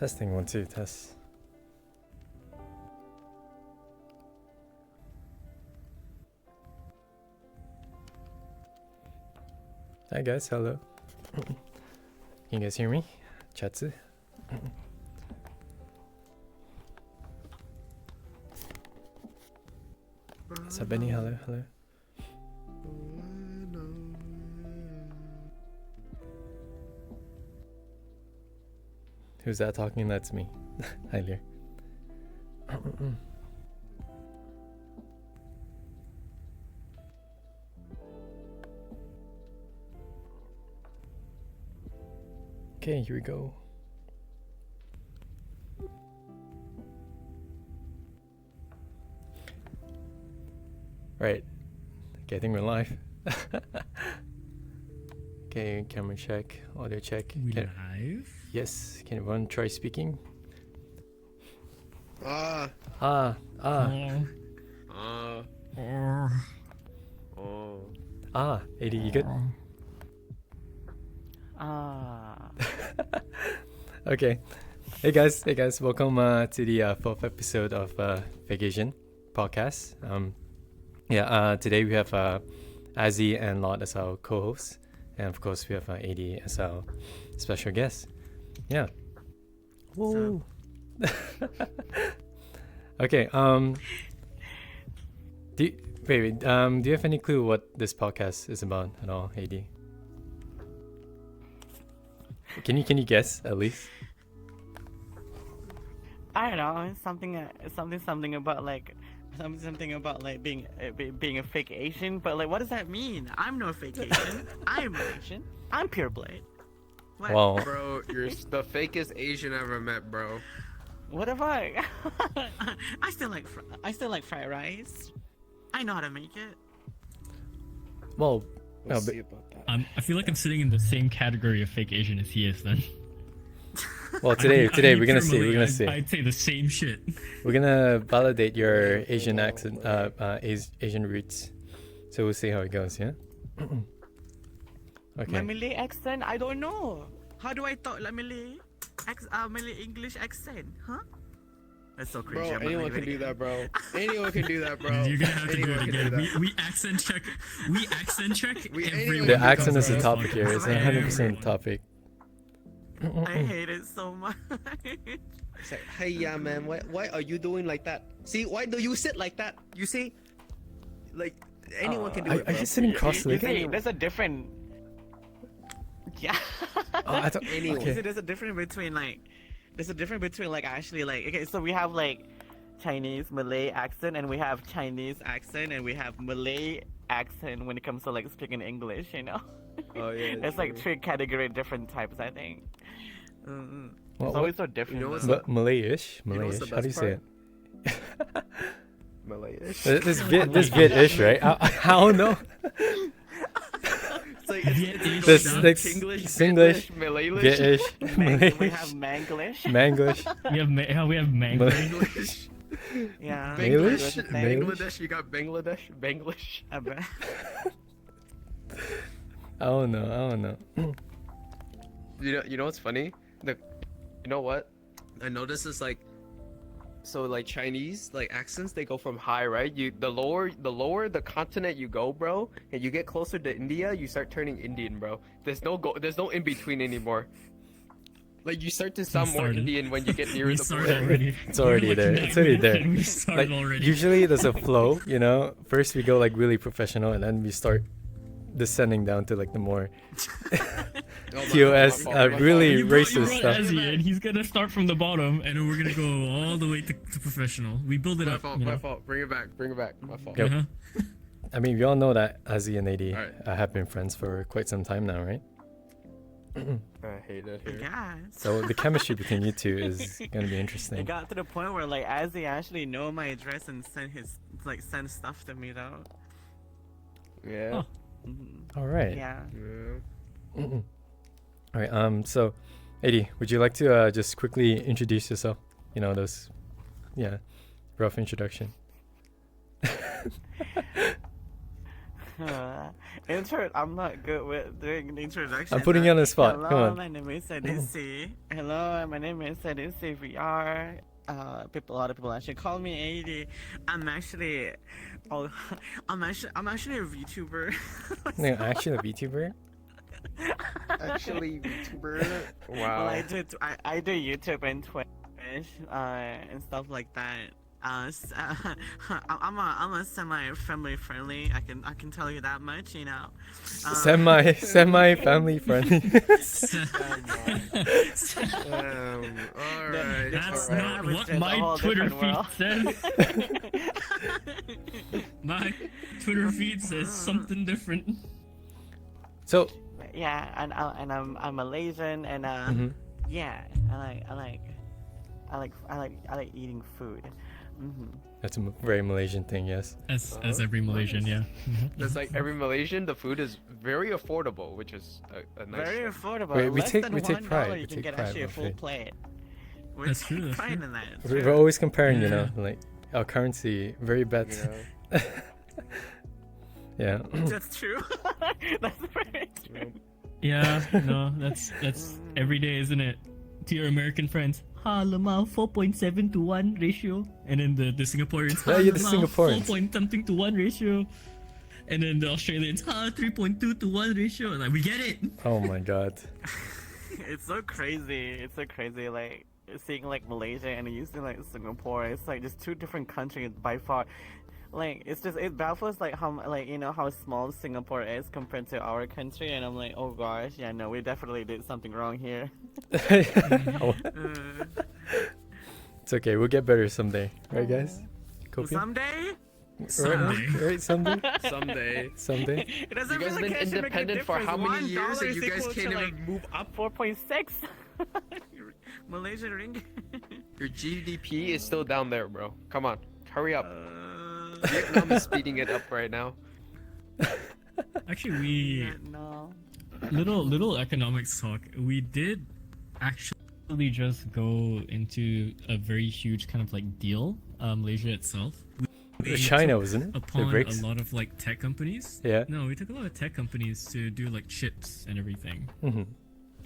Testing 1 2 test. Hi guys, hello. Can you guys hear me? Chatsu. Sabeni, hello, hello. Who's that talking? That's me. Hi there. Okay, here we go. Right. Okay, I think we're live. Okay, camera check, audio check. We live? Yes, can everyone try speaking? Ah. Ah. Ah, AD, you good? Okay. Hey guys, welcome to the fourth episode of Fake Asian podcast. Today we have Azzy and Lot as our co-hosts, and of course we have AD as our special guest. Yeah. Whoa. Okay. Do you have any clue what this podcast is about at all, AD? Can you guess at least? I don't know. Something about like something about like being a fake Asian. But like, what does that mean? I'm no fake Asian. I'm Asian. I'm pureblood. What? Wow. Bro, you're the fakest Asian I ever met, bro. What if I? I still like fried rice. I know how to make it. Well, We'll no, see about that. I feel like I'm sitting in the same category of fake Asian as he is then. well today we're gonna see. I'd say the same shit. We're gonna validate your Asian accent, Asian roots. So we'll see how it goes. Yeah. My Okay. Malay accent, I don't know. How do I talk like Malay English accent? Huh? That's so cringy. Bro, I'm not anyone gonna can do it. that, bro. Anyone can do that, bro. You're gonna have to do Anyone it can do again. that. We accent check. We accent check everyone. The who accent comes is the on topic here. It's podcast. 100% topic. I hate it so much. It's like, hey, yeah, man, why are you doing like that? See, why do you sit like that? You see? Like, anyone can do Are it, bro. you sitting You cross-legged? see, there's a different. Yeah. I thought. Anyone. You see, Okay. there's a difference between like actually like okay, so we have like Chinese Malay accent and we have Chinese accent and we have Malay accent when it comes to like speaking English, you know. Oh, yeah. There's like three category different types, I think. Well, It's always so different. know what's though. the- Malayish. You know what's the How do you best say it? Malayish. This Viet-ish, right? I don't know. It's like, Viet-ish. This Down. like Singlish, Singlish, Malayish. Viet-ish, We Malayish, have Manglish. Manglish. We have mango. English. Yeah. English? English. Bangladesh, you got Bangladesh, Banglish. I don't know. You know what's funny? You know what? I noticed this like, so like Chinese like accents, they go from high, right? The lower the continent you go, bro, and you get closer to India, you start turning Indian, bro. There's no in between anymore. Like you start to sound more started. Indian when you get near We the started border. already. It's already We're there. looking It's already at there. it. We started Like already. usually there's a flow, you know. First we go like really professional, and then we start descending down to like the more Oh, my TOS, fault, my fault. really You brought racist stuff. Azzy, and he's gonna start from the bottom, and then we're gonna go all the way to professional. We build it My up. fault, you my know? fault. Bring it back. My fault. Yep. Uh-huh. I mean, we all know that Azzy and AD Alright. have been friends for quite some time now, right? I hate it here. Yes. So the chemistry between you two is gonna be It interesting. got to the point where like Azzy actually know my address and send stuff to me though. Yeah. Oh. All right. Yeah. Yeah. All right. So, AD, would you like to just quickly introduce yourself? You know, those, yeah, rough introduction. I'm not good with doing the introduction. I'm putting you on the spot. Hello, Come on. my name is Sadisi. Hello, my name is Sadisi VR. A lot of people actually call me AD. I'm actually, oh, I'm actually a VTuber. No, actually a VTuber. Actually, YouTuber. Well, Wow. I do YouTube and Twitch, and stuff like that. I'm a semi-family friendly. I can tell you that much, you know. Semi family friendly. All right. That's all right. not It's what just a my whole Twitter different feed world. says. My Twitter feed says something different. So, Yeah, and I'm Malaysian, and mhm. yeah, I like eating food. That's a very Malaysian thing, yes. As every Malaysian, yeah. That's like every Malaysian. The food is very affordable, which is a nice. Very thing. affordable. Wait, we Less take- than we take $1, pride, you we can take get pride, actually a my full friend. plate. We That's take true, that's pride true. in that. We're always comparing, you know, Yeah. like our currency, very bad. Yeah. Yeah. That's true. That's right. Yeah, no, that's every day, isn't it? To your American friends, ha lemah 4.7 to 1 ratio, and then the Singaporeans, Yeah, ha yeah, the lemah, Singaporeans. 4 point something to 1 ratio, and then the Australians, ha 3.2 to 1 ratio. Like, we get it. Oh my god. It's so crazy. It's so crazy. Like seeing like Malaysia and you see like Singapore. It's like just two different countries by far. Like it baffles like how like you know how small Singapore is compared to our country, and I'm like, oh gosh, yeah, no, we definitely did something wrong here. Oh, Uh, it's okay. We'll get better someday, right, guys? Kopi? someday, Someday. Right? Someday. Someday. Someday. it doesn't You guys really been actually make a independent for how difference. many years, and $1 you is guys equal can't to, even like, move up? 4.6 Malaysian ringgit. Your GDP is still down there, bro. Come on, hurry up. Uh, Vietnam is speeding it up right now. Actually, we no. little economics talk. We did actually just go into a very huge kind of like deal, Malaysia itself. We China, took wasn't it? The upon BRICS. a lot of like tech companies. Yeah. No, we took a lot of tech companies to do like chips and everything. Mhm.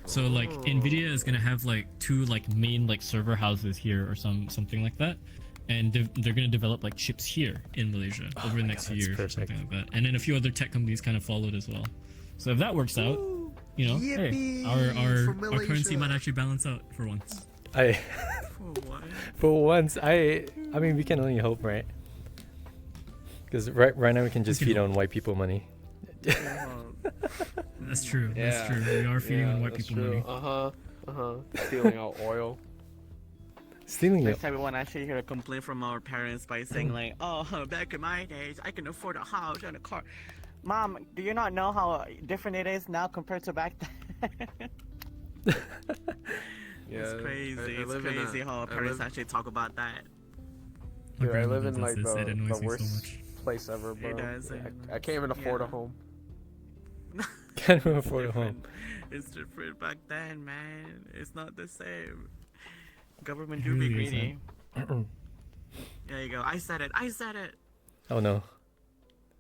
So like Nvidia is gonna have like two like main like server houses here or something like that, and they're gonna develop like chips here in Malaysia over the my next God, few that's years or something perfect. like that. And then a few other tech companies kind of followed as well. So if that works out, you know, hey, Yippee our for currency might Malaysia. actually balance out for once. I, For what? for once, I mean, we can only hope, right? Because right now we can just can feed hope. on white people money. That's true. Yeah. That's true. We are feeding on white that's people true. money. Stealing our oil. Stealing it. Next time we want to actually hear a complaint from our parents by saying like, "Oh, back in my days, I can afford a house and a car." Mom, do you not know how different it is now compared to back then? Yeah, It's crazy. I It's live in crazy a- how our I parents live- actually talk about that. My Dude, I live grandmother in does like this, it annoys the me so worst much. place ever, bro. does, I can't even afford a yeah. home. Can't even afford a home. It's different back then, man. It's not the same. Government It do be really greedy. isn't. There you go. I said it. I said it. Oh no.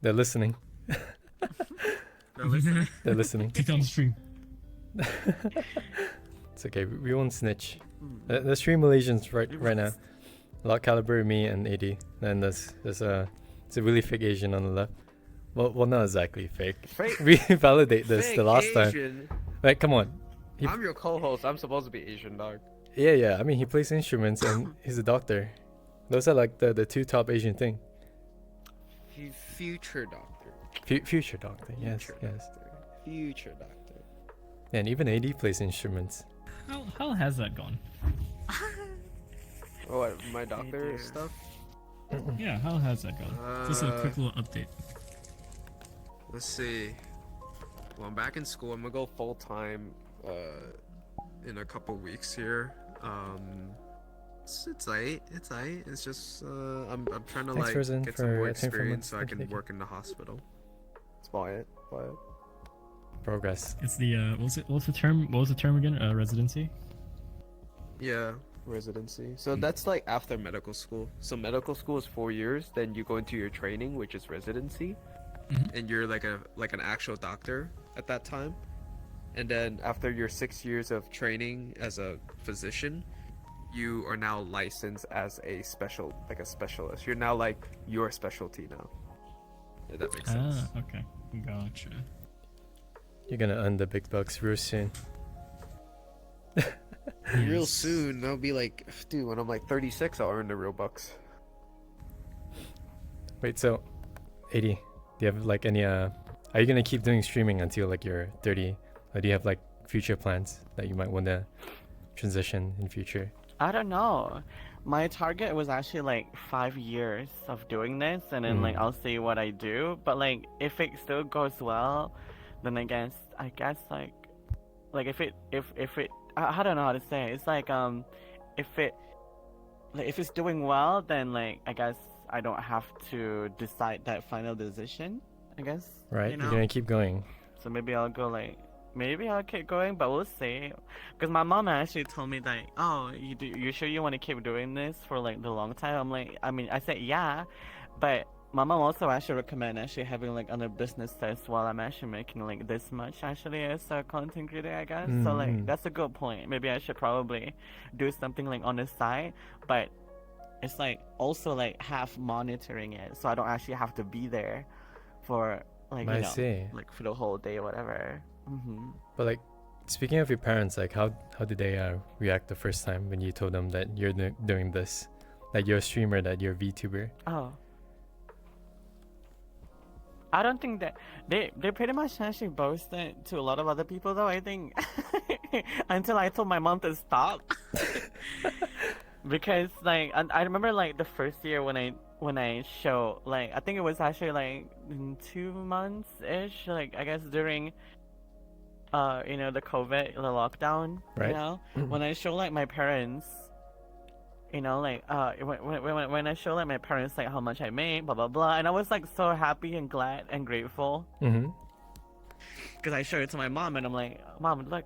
They're listening. They're listening. They're listening. Take down the stream. It's okay. We won't snitch. There's three Malaysians right now. Lot Caliber, me, and AD. Then there's a really fake Asian on the left. Well, not exactly fake. Fake. We validate this the last time. Asian. Like, come on. I'm your co-host. I'm supposed to be Asian, dog. Yeah. I mean, he plays instruments and he's a doctor. Those are like the two top Asian thing. Future doctor. Future doctor. Yes. Future Yes. doctor. Future doctor. And even AD plays instruments. How has that gone? Oh, what, my doctor do. stuff? Yeah, how has that gone? Just a quick little update. Let's see. Well, I'm back in school. I'm gonna go full time in a couple weeks here. It's aight. It's aight. It's just I'm trying to Thanks, like Rosen, get some for more 10 for experience months. so I Thank you, can thank you. work in the hospital. That's about it. Progress. It's the what was the term again? Residency. Yeah, residency. So that's like after medical school. So medical school is 4 years. Then you go into your training, which is residency. and you're like an actual doctor at that time. And then after your 6 years of training as a physician, you are now licensed as a specialist. You're now like your specialty now. If that makes sense. Ah, okay. Gotcha. You're gonna earn the big bucks real soon. Real soon, I'll be like, dude, when I'm like 36, I'll earn the real bucks. Wait, so 80, do you have like any are you gonna keep doing streaming until like you're 30, or do you have like future plans that you might want to transition in future? I don't know. My target was actually like 5 years of doing this, and then like I'll see what I do. But like if it still goes well, then I guess like if it I don't know how to say it. It's like if it's doing well, then like I guess I don't have to decide that final decision, I guess. Right, you know? you're gonna keep going. So maybe I'll keep going, but we'll see. Because my mom actually told me that, oh, you sure you want to keep doing this for like the long time? I'm like, I mean, I said yeah, but my mom also actually recommend actually having like other businesses while I'm actually making like this much actually as a content creator, I guess. So like that's a good point. Maybe I should probably do something like on the side, but it's like also like half monitoring it, so I don't actually have to be there for like I see. like for the whole day or whatever. But like, speaking of your parents, like how did they react the first time when you told them that you're doing this, like you're a streamer, that you're a VTuber? Oh, I don't think that they pretty much actually boasted to a lot of other people though, I think. Until I told my mom to stop. Because like I remember like the first year when I show, like I think it was actually like in 2 months ish, like I guess during the COVID, the lockdown, Right. you know, when I show like my parents, you know, like when I show like my parents like how much I made, blah blah blah, and I was like so happy and glad and grateful Mm-hmm. because I showed it to my mom, and I'm like, Mom, look,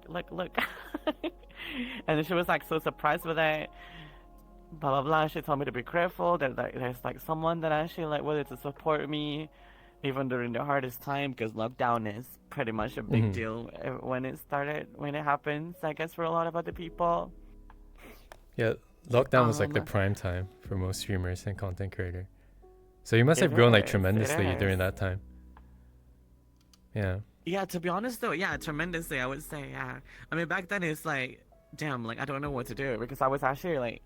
and then she was like so surprised with it. Blah blah blah. She told me to be grateful that like, there's like someone that actually like wanted to support me, even during the hardest time, because lockdown is pretty much a big deal when it happens. I guess for a lot of other people. Yeah, lockdown was like the prime time for most streamers and content creator. So you must have grown like tremendously during that time. Yeah. Yeah, to be honest though, yeah, tremendously, I would say, yeah. I mean, back then it's like, damn, like I don't know what to do, because I was actually like,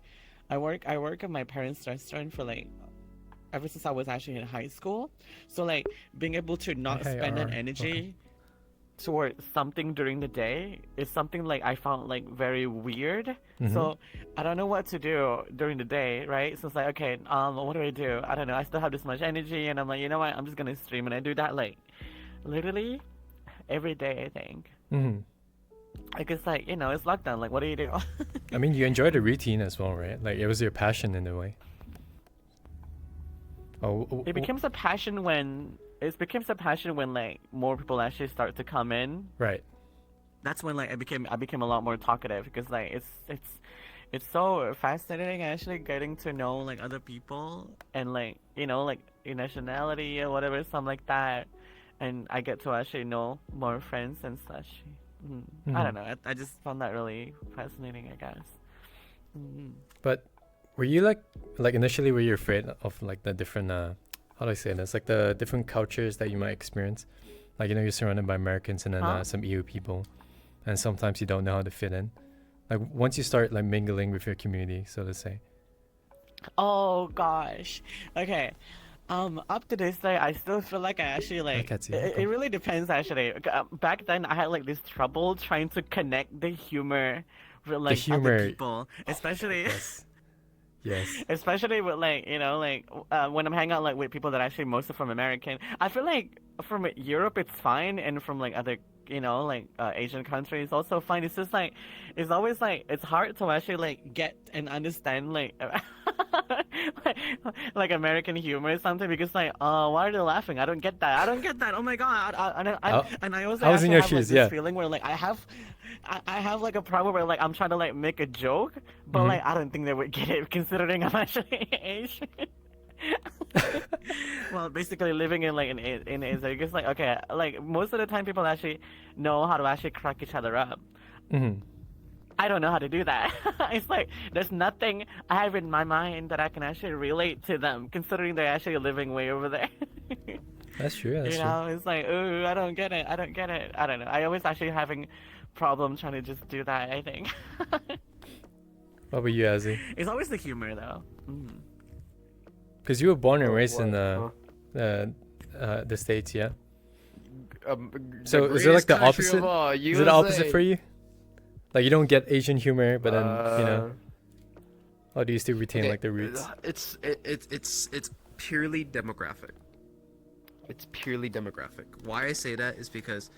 I work at my parents' restaurant for like ever since I was actually in high school. So like being able to not spend an energy towards something during the day is something like I found like very weird. So I don't know what to do during the day, right? So it's like, okay, what do? I don't know. I still have this much energy, and I'm like, you know what? I'm just gonna stream, and I do that like literally every day, I think. Like it's like, you know, it's lockdown. Like, what do you do? I mean, you enjoyed the routine as well, right? Like it was your passion in a way. It becomes a passion when like more people actually start to come in. Right. That's when like I became a lot more talkative, because like it's so fascinating actually getting to know like other people and like, you know, like your nationality or whatever, something like that, and I get to actually know more friends and such. I don't know. I just found that really fascinating, I guess. But were you like initially were you afraid of like the different how do I say this, like the different cultures that you might experience? Like, you know, you're surrounded by Americans and then some EU people, and sometimes you don't know how to fit in. Like once you start like mingling with your community, so to say. Oh gosh. Okay. Up to this day, I still feel like I actually like. It really depends actually. Back then, I had like this trouble trying to connect the humor with like other people, especially. Yes. Especially with like, you know, like when I'm hanging out like with people that are actually mostly from American. I feel like from Europe it's fine, and from like other, you know, like Asian countries also fine. It's just like it's always like it's hard to actually like get and understand like like American humor or something, because like why are they laughing? I don't get that. Oh my god. And I also have like, this feeling where like I have like a problem where like I'm trying to like make a joke, but like I don't think they would get it, considering I'm actually Asian. Well, basically living in like in Asia, because like okay, like most of the time people actually know how to actually crack each other up. Mm-hmm. I don't know how to do that. It's like there's nothing I have in my mind that I can actually relate to them, considering they're actually living way over there. That's true. That's You true. know, it's like, ooh, I don't get it. I don't get it. I don't know. I always actually having problems trying to just do that. I think What about you, Azzy? it's always the humor though. Mm. Because you were born and Oh, raised in what? the States, yeah. The So is it like greatest the country of opposite? all, Is it the opposite USA. for you? Like you don't get Asian humor, but then you know, Uh, or do you still retain okay, like the roots? It's purely demographic. It's purely demographic. Why I say that is because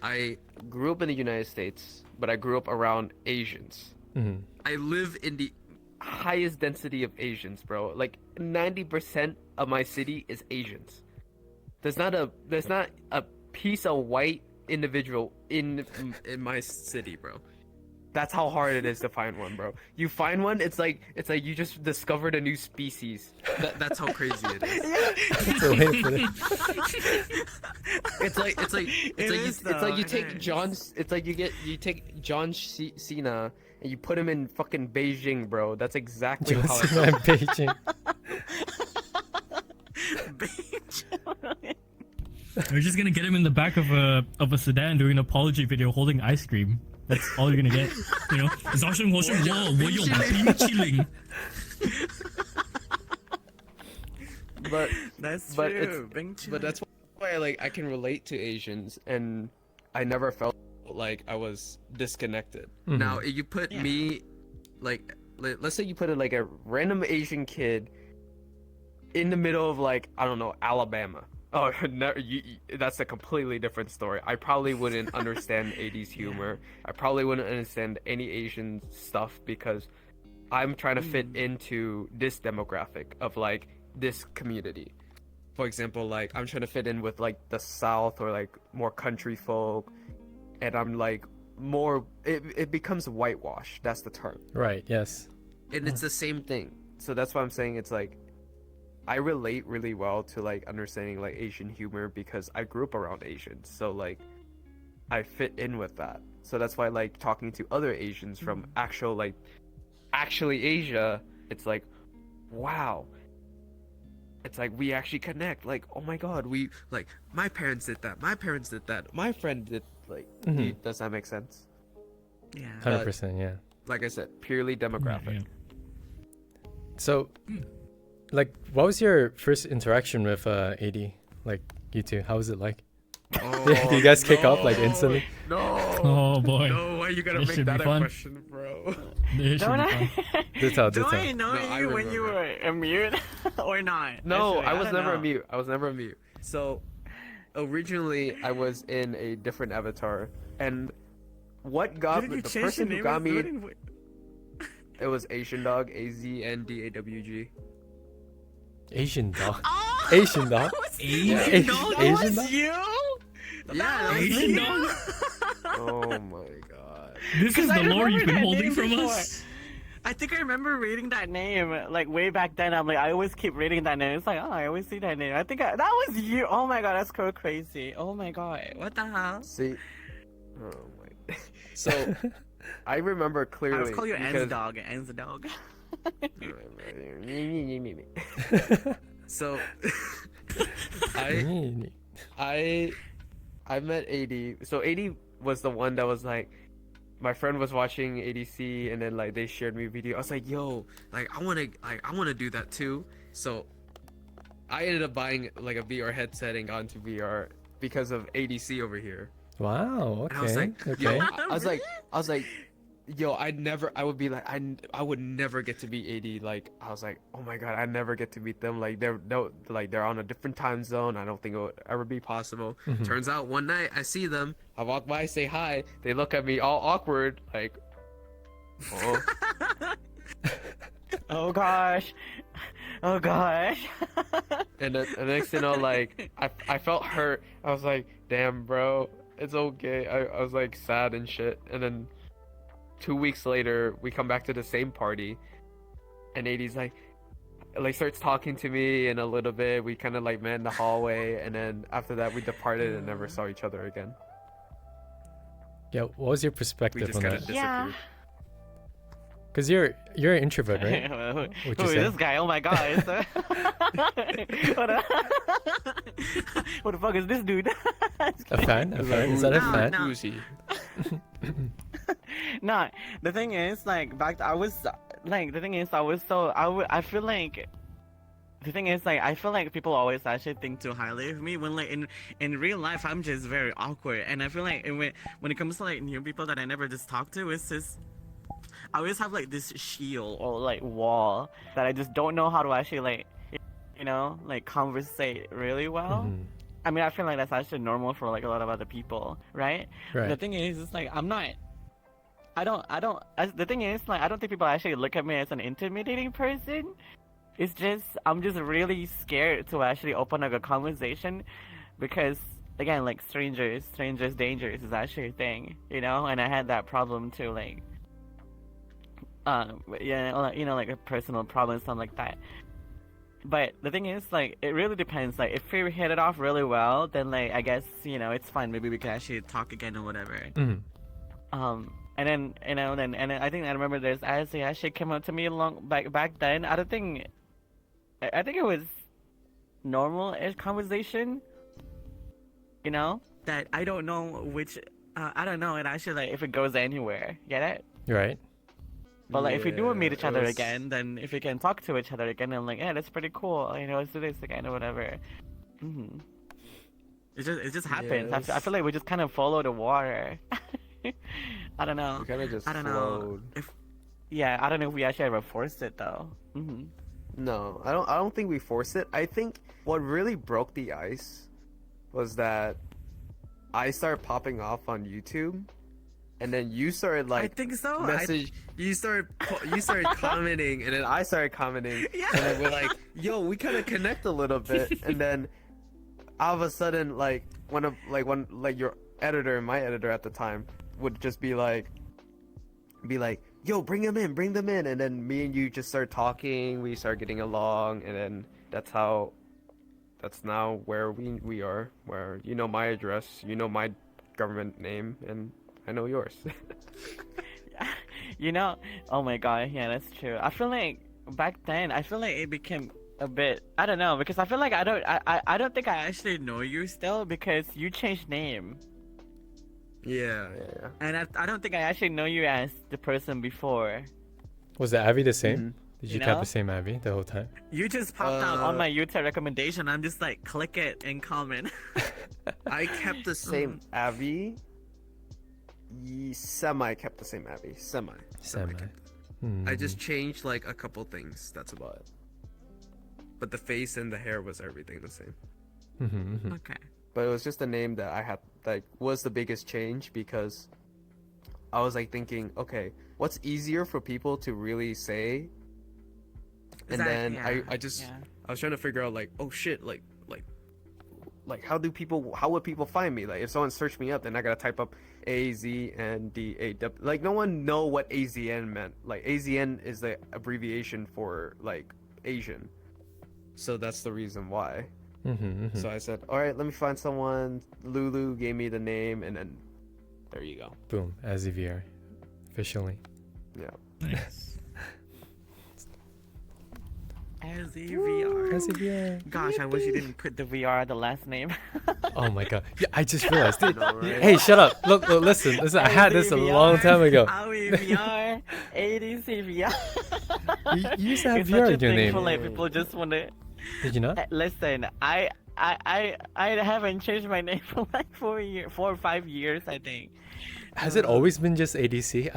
I grew up in the United States, but I grew up around Asians. Mm-hmm. I live in the highest density of Asians, bro. Like 90% of my city is Asians. There's not a piece of white individual in my city, bro. That's how hard it is to find one, bro. You find one, it's like you just discovered a new species. That's how crazy it is. That's a way to put it. It's like you It take is. you take John Cena and you put him in fucking Beijing, bro. That's exactly John how it Cena in Beijing. We're just gonna get him in the back of a sedan doing an apology video holding ice cream. That's all you're gonna get. You know, 早上我是我有冰淇淋. But That's But true. but that's why I can relate to Asians, and I never felt like I was disconnected. Mhm. Now, if you put Yeah. me, let's say you put like a random Asian kid in the middle of I don't know, Alabama. Oh, no, that's a completely different story. I probably wouldn't understand 80s humor. I probably wouldn't understand any Asian stuff because I'm trying to fit into this demographic of this community. For example, I'm trying to fit in with the South or more country folk, and I'm more. It becomes whitewash. That's the term, Right. Yes. and it's the same thing. So that's why I'm saying it's I relate really well to understanding Asian humor because I grew up around Asians. So I fit in with that. So that's why talking to other Asians from actually Asia, it's wow. It's we actually connect. Oh my god, we my parents did that. My parents did that. My friend did Mhm. does that make sense? Yeah. 100%. Yeah. Like I said, purely demographic. Yeah. So, what was your first interaction with AD? Like you two, how was it like? Oh, Do you guys kick off instantly? No. Oh boy. No, why you gotta This make should be that a fun. question, bro? This should Don't be fun. I? Do tell. Do I know No, I you when you remember. were a mute or not? No, Actually, I was don't never a know. mute. I was never a mute. So originally I was in a different avatar, and what got Didn't me, you the change person the who name got of me, it in- it was Asian Dog, AZNDAWG. Asian dog. Oh, Asian dog. Asian dog? that Asian was dog? you? Yeah, That was Asian you? dog? Oh my god. This is I the lore remember you've been that holding name from before. us. I think I remember reading that name way back then. I'm I always keep reading that name. It's I always see that name. I think that was you. Oh my god, that's so crazy. Oh my god, what the hell? See, oh my. So I remember clearly. I was call you because... An's dog. An's dog. So I met AD. So AD was the one that was my friend was watching ADC and then they shared me a video. I was yo, I wanna do that too. So I ended up buying a VR headset and got into VR because of ADC over here. Wow. And I was Okay. yo, Okay. I was yo, I would be I would never get to meet AD. I was oh my god, I never get to meet them. They're on a different time zone. I don't think it would ever be possible. Mhm. Turns out one night I see them. I walk by, say hi. They look at me all awkward, oh. Oh gosh. Oh gosh. And the next thing you know, I felt hurt. I was damn, bro, it's okay. I was sad and shit. And then 2 weeks later, we come back to the same party, and AD's like starts talking to me, and a little bit we kind of like met in the hallway, and then after that we departed and never saw each other again. Yeah, what was your We perspective just on kind of that? disappeared. Because you're an introvert, right? Who Would you is say? this guy? Oh my god. What the fuck is this dude? A fan? A fan? Is that a No, fan? no. Uzi. No, the thing is, like, I was so, I feel like, the thing is, like, I feel like people always actually think too highly of me when, like, in real life, I'm just very awkward. And I feel like when it comes to, like, new people that I never just talk to, it's just, I always have, like, this shield or, like, wall that I just don't know how to actually, like, you know, like, conversate really well. Mhm. I mean, I feel like that's actually normal for, like, a lot of other people, right? Right. The thing is, it's like, the thing is, like, I don't think people actually look at me as an intimidating person. It's just, I'm just really scared to actually open up a conversation because, again, like, strangers dangers is actually a thing, you know? And I had that problem too, like, yeah, you know, like a personal problem, something like that. But the thing is, like, it really depends. Like, if we hit it off really well, then, like, I guess, you know, it's fine. Maybe we can actually talk again or whatever. Mhm. And then, you know, then I think I remember there's actually came up to me back then. I don't think, I think it was normal-ish conversation. You know, that I don't know which, I don't know. It actually, like, if it goes anywhere, get it? Right. But like, if we do meet Yeah, each it other was- again, then if we can talk to each other again, I'm like, yeah, that's pretty cool. You know, let's do this again or whatever. It just happens. Yes. I feel like we just kind of follow the water. I don't know. We kind of just I don't know flowed. if, yeah, I don't know if we actually ever forced it though. No, I don't think we forced it. I think what really broke the ice was that I started popping off on YouTube, and then you started like I think so. message. You started commenting, and then I started commenting, Yeah. and then we're like, "Yo, we kind of connect a little bit." And then all of a sudden, like one of your editor and my editor at the time would just be like, "Yo, bring them in," and then me and you just start talking. We start getting along, and then that's now where we are. Where you know my address, you know my government name, and I know yours. You know, oh my god, yeah, that's true. I feel like back then, I feel like it became a bit, I don't know, because I feel like I don't think I actually know you still because you changed name. Yeah. And I don't think I actually know you as the person before. Was the Abby the same? Mhm. Did You you keep know? the same Abby the whole time? You just popped out on my YouTube recommendation. I'm just like, click it and comment. I kept the same Abby. Semi kept the same Abby. Semi. Semi. kept it. Hmm. I just changed like a couple things. That's about it. But the face and the hair was everything the same. Mhm. Okay. But it was just a name that I had like was the biggest change because I was like thinking, okay, what's easier for people to really say? And then I was trying to figure out like, oh shit, like how would people find me? Like if someone searched me up, then I gotta type up AZNDAW. Like no one know what AZN meant. Like AZN is the abbreviation for like Asian. So that's the reason why. So I said, all right, let me find someone. Lulu gave me the name, and then there you go. Boom. AZVR. Officially. Yeah. Nice. As a VR. AZVR. Gosh, I wish you didn't put the VR the last name. Oh my god. Yeah, I just realized. Dude, know, right? hey, shut up. Look, listen. I had this a long time ago. AOE VR, ADC VR. You used to have It's VR such a in your thing name. for like people just want to Did you not? listen. I haven't changed my name for like 4 or 5 years, I think. Has it always been just ADC?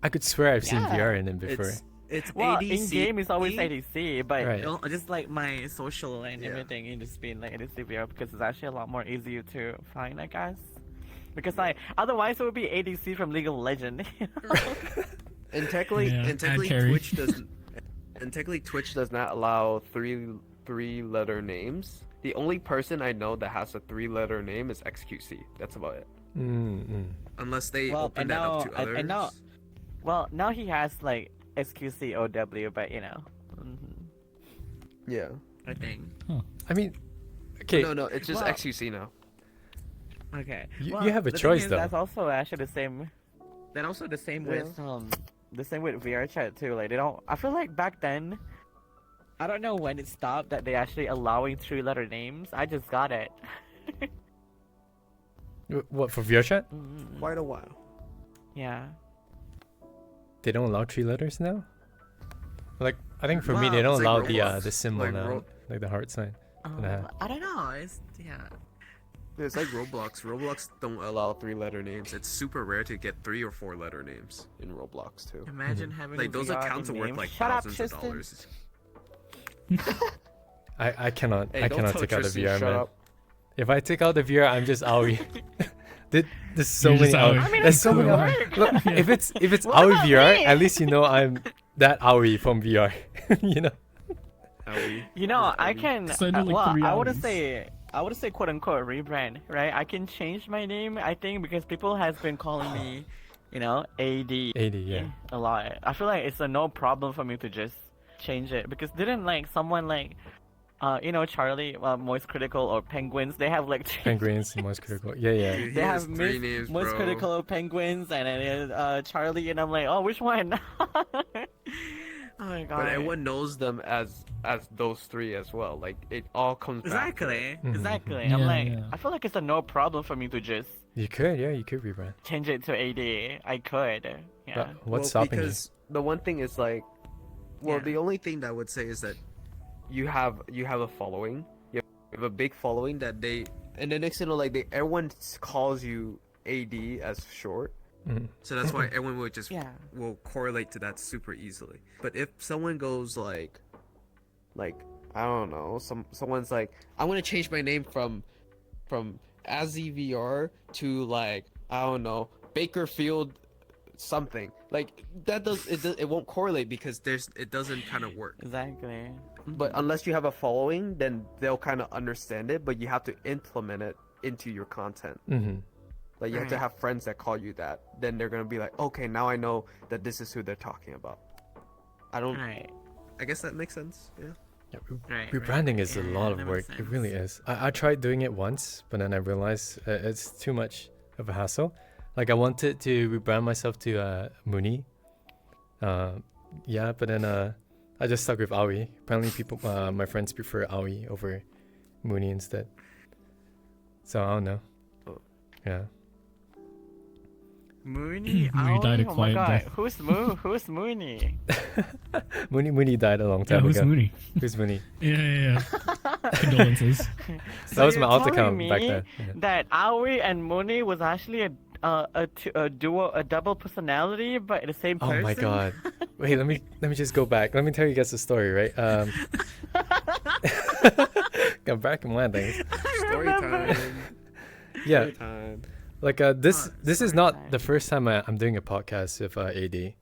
I could swear I've seen Yeah. VR in it before. It's Well, ADC. in game it's always ADC, but Right. you know, just like my social and Yeah. everything, it just been like ADC VR because it's actually a lot more easier to find, I guess. Because like otherwise it would be ADC from League of Legends. And technically, Yeah, and technically ad carry. Twitch does not allow three-letter names. The only person I know that has a three-letter name is XQC. That's about it. Unless they Well, open and that now- up to others. and now- Well, now he has like SQCOW, but you know. Yeah. I think. I mean, okay, No, it's just Well- XQC now. Okay. You- Well, you have a the thing choice, is, though. That's also actually the same. Then also the same with the same with VR chat too. Like they don't. I feel like back then, I don't know when it stopped that they actually allowing 3-letter names. I just got it. what for VR chat? Quite a while. Yeah. They don't allow 3 letters now. Like I think for me Wow, they don't it's like allow Roblox. the symbol Like now, like the heart sign. Yeah. I don't know. It's yeah. It's like Roblox. Roblox don't allow 3-letter names. It's super rare to get 3 or 4-letter names in Roblox too. Imagine having Like those VR accounts are worth name. like Shut up, thousands of Tristan. dollars. I cannot Hey, I don't cannot tell take out the Tristan, VR, shut man. up. If I take out the VR, I'm just owie. There's so You're many just owie. owie. I mean, There's it's so many cool. owie. Look, if it's What owie about VR, me? at least you know I'm that owie from VR. you know. Howie. You know, Who's I Howie? can. So I do, like, well, 3 I would hours. say quote unquote rebrand, right? I can change my name. I think because people has been calling me, you know, AD 80, yeah. a lot. I feel like it's a no problem for me to just change it because didn't like someone like, you know, Charlie, Moist Critical or Penguins? They have like Penguins, most critical. Yeah, yeah. Dude, he they has have 3 names, Moist bro. Critical Penguins and Charlie, and I'm like, oh, which one? Oh my god. But everyone knows them as those 3 as well. Like it all comes back. to it. Exactly, Mhm. exactly. Yeah, I'm like, yeah. I feel like it's a no problem for me to just You could rebrand. change it to AD. I could. Yeah. But what's Well, stopping you? because the one thing is like, well, Yeah. the only thing that I would say is that you have a following. You have a big following that they, and the next thing you know, like everyone calls you AD as short. Mhm. So that's why everyone would just Yeah. will correlate to that super easily. But if someone goes like I don't know, someone's like, I want to change my name from AZVR to like I don't know Bakerfield something like that it won't correlate because it doesn't kind of work. Exactly. But unless you have a following, then they'll kind of understand it. But you have to implement it into your content. Mm-hmm. Like you have to Right. have friends that call you that. Then they're gonna be like, okay, now I know that this is who they're talking about. Right. I guess that makes sense. Yeah. Yeah, Right. rebranding is a Yeah, lot of that work. makes It really sense. is. I tried doing it once, but then I realized it's too much of a hassle. Like I wanted to rebrand myself to Mooney. Yeah, but then I just stuck with Aoi. Apparently, people, my friends prefer Aoi over Mooney instead. So I don't know. Oh. Yeah. Mooney. Mooney died a oh my quiet god. death. Who's Mooney? Mooney died a long Yeah, time who's ago. Mooney? Who's Mooney? Yeah. Condolences. That was my alt telling account back me then. Yeah. That Aoi and Mooney was actually a duo, a double personality, but the same Oh person. my god. Wait, let me just go back. Let me tell you guys the story, right? Got back in my things. Story time. Yeah, Story time. like this is story not time. the first time I'm doing a podcast with AD.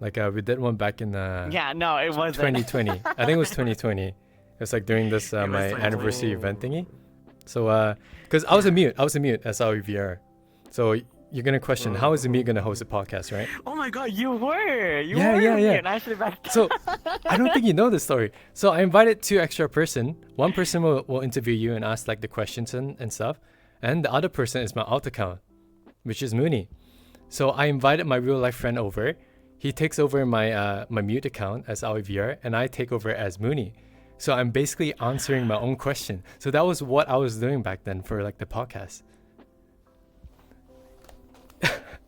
Like we did one back in Yeah, no, it wasn't. 2020. I think it was 2020. It was like during this was my 2020. anniversary event thingy. So because I was a mute as our VR. So you're gonna question how is a mute gonna host a podcast, right? Oh my god, you were. You Yeah, were yeah, yeah. mute, actually back then. So I don't think you know the story. So I invited 2 extra person. One person will interview you and ask like the questions and stuff. And the other person is my alt account, which is Mooney. So I invited my real life friend over. He takes over my my mute account as VR and I take over as Mooney. So I'm basically answering my own question. So that was what I was doing back then for like the podcast.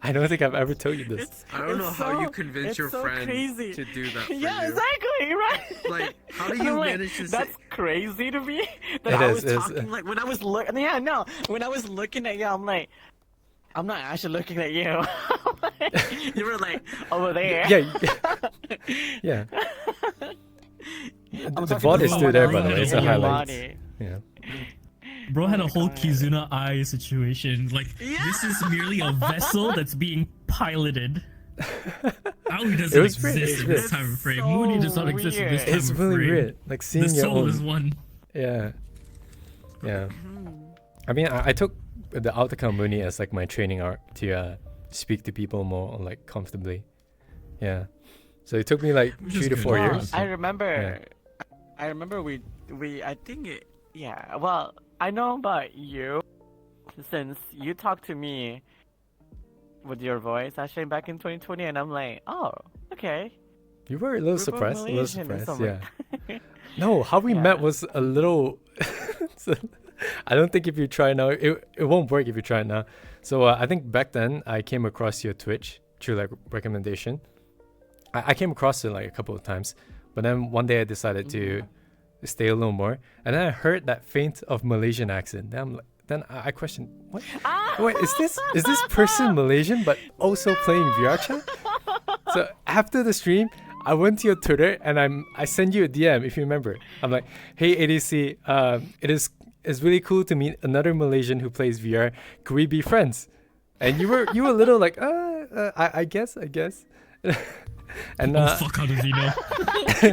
I don't think I've ever told you this. I don't know It's how you so- convince it's your so friend crazy. to do that for Yeah, you. exactly, right? Like, how do And you I'm like, manage to that's say? crazy to me. That It I is, was it is. talking like when I was looking. Yeah, no. When I was looking at you, I'm like, I'm not actually looking at you. You were like over there. Yeah. I'm The talking VOD to is still someone there, else by the way. in It's a your highlight. body. Yeah. Bro had Oh a my whole God. Kizuna Eye situation. Like, this is merely a vessel that's being piloted. Aoi It doesn't was weird, exist it's in weird. this time frame. so Mooney does not exist in this weird. time It's really frame. weird. Like seeing The your soul own. is one. Yeah. Yeah. I mean, I took the alt account Mooney as like my training arc to speak to people more like comfortably. Yeah. So it took me like Which 3 is to good. 4 Well, years. I remember. I remember we I think yeah. Well, I know about you since you talked to me with your voice actually back in 2020, and I'm like, oh, okay. You were a little We're both surprised. A little Malaysian or surprised. Yeah. something. No, how we Yeah. met was a little. So, I don't think if you try now, it won't work if you try it now. So I think back then I came across your Twitch through like recommendation. I came across it like a couple of times, but then one day I decided to stay a little more, and then I heard that faint of Malaysian accent. Then I questioned, what? Wait, is this person Malaysian but also playing VR chat? So after the stream, I went to your Twitter and I sent you a DM if you remember. I'm like, hey ADC, it's really cool to meet another Malaysian who plays VR. Could we be friends? And you were a little like, I guess. And Oh fuck! How does he know?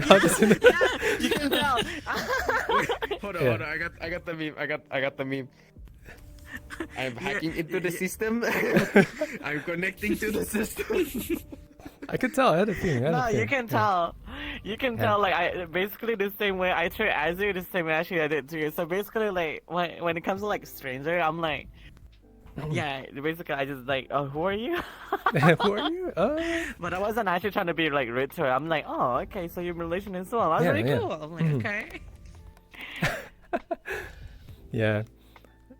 how does it know? You can tell. Hold Yeah. on. I got the meme. I got the meme. I'm hacking into the system. I'm connecting to the system. I could tell. I had a feeling. No, you can tell. You can Yeah. tell. Like I basically the same way I treat Azu the same way actually I did to you. So basically, like when it comes to like stranger, I'm like, yeah. Basically, I just like, oh, who are you? Who are you? But I wasn't actually trying to be like rude to her. I'm like, oh, okay, so you're Malaysian as well. I was Yeah, really yeah. cool. I'm like, Mhm. okay. Yeah.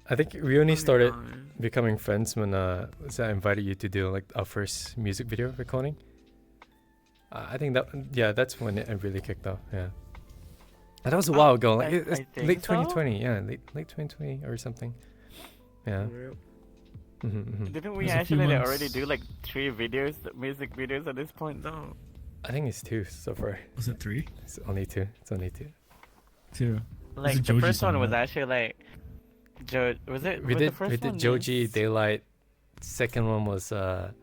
I think we only Oh my started God. becoming friends when I invited you to do like our first music video recording. I think that's when it really kicked off. Yeah. And that was a while ago, like I it's think late so. 2020. Yeah, late 2020 or something. Yeah. Didn't we It was a few actually like, months. already do like 3 videos, music videos at this point though? I think it's 2 so far. Was it 3? It's only 2. It's only 2. 2. Like a the Joji first one song, was right? actually like, was it? We was did the first we did one Joji, named Daylight. Second one was Charlie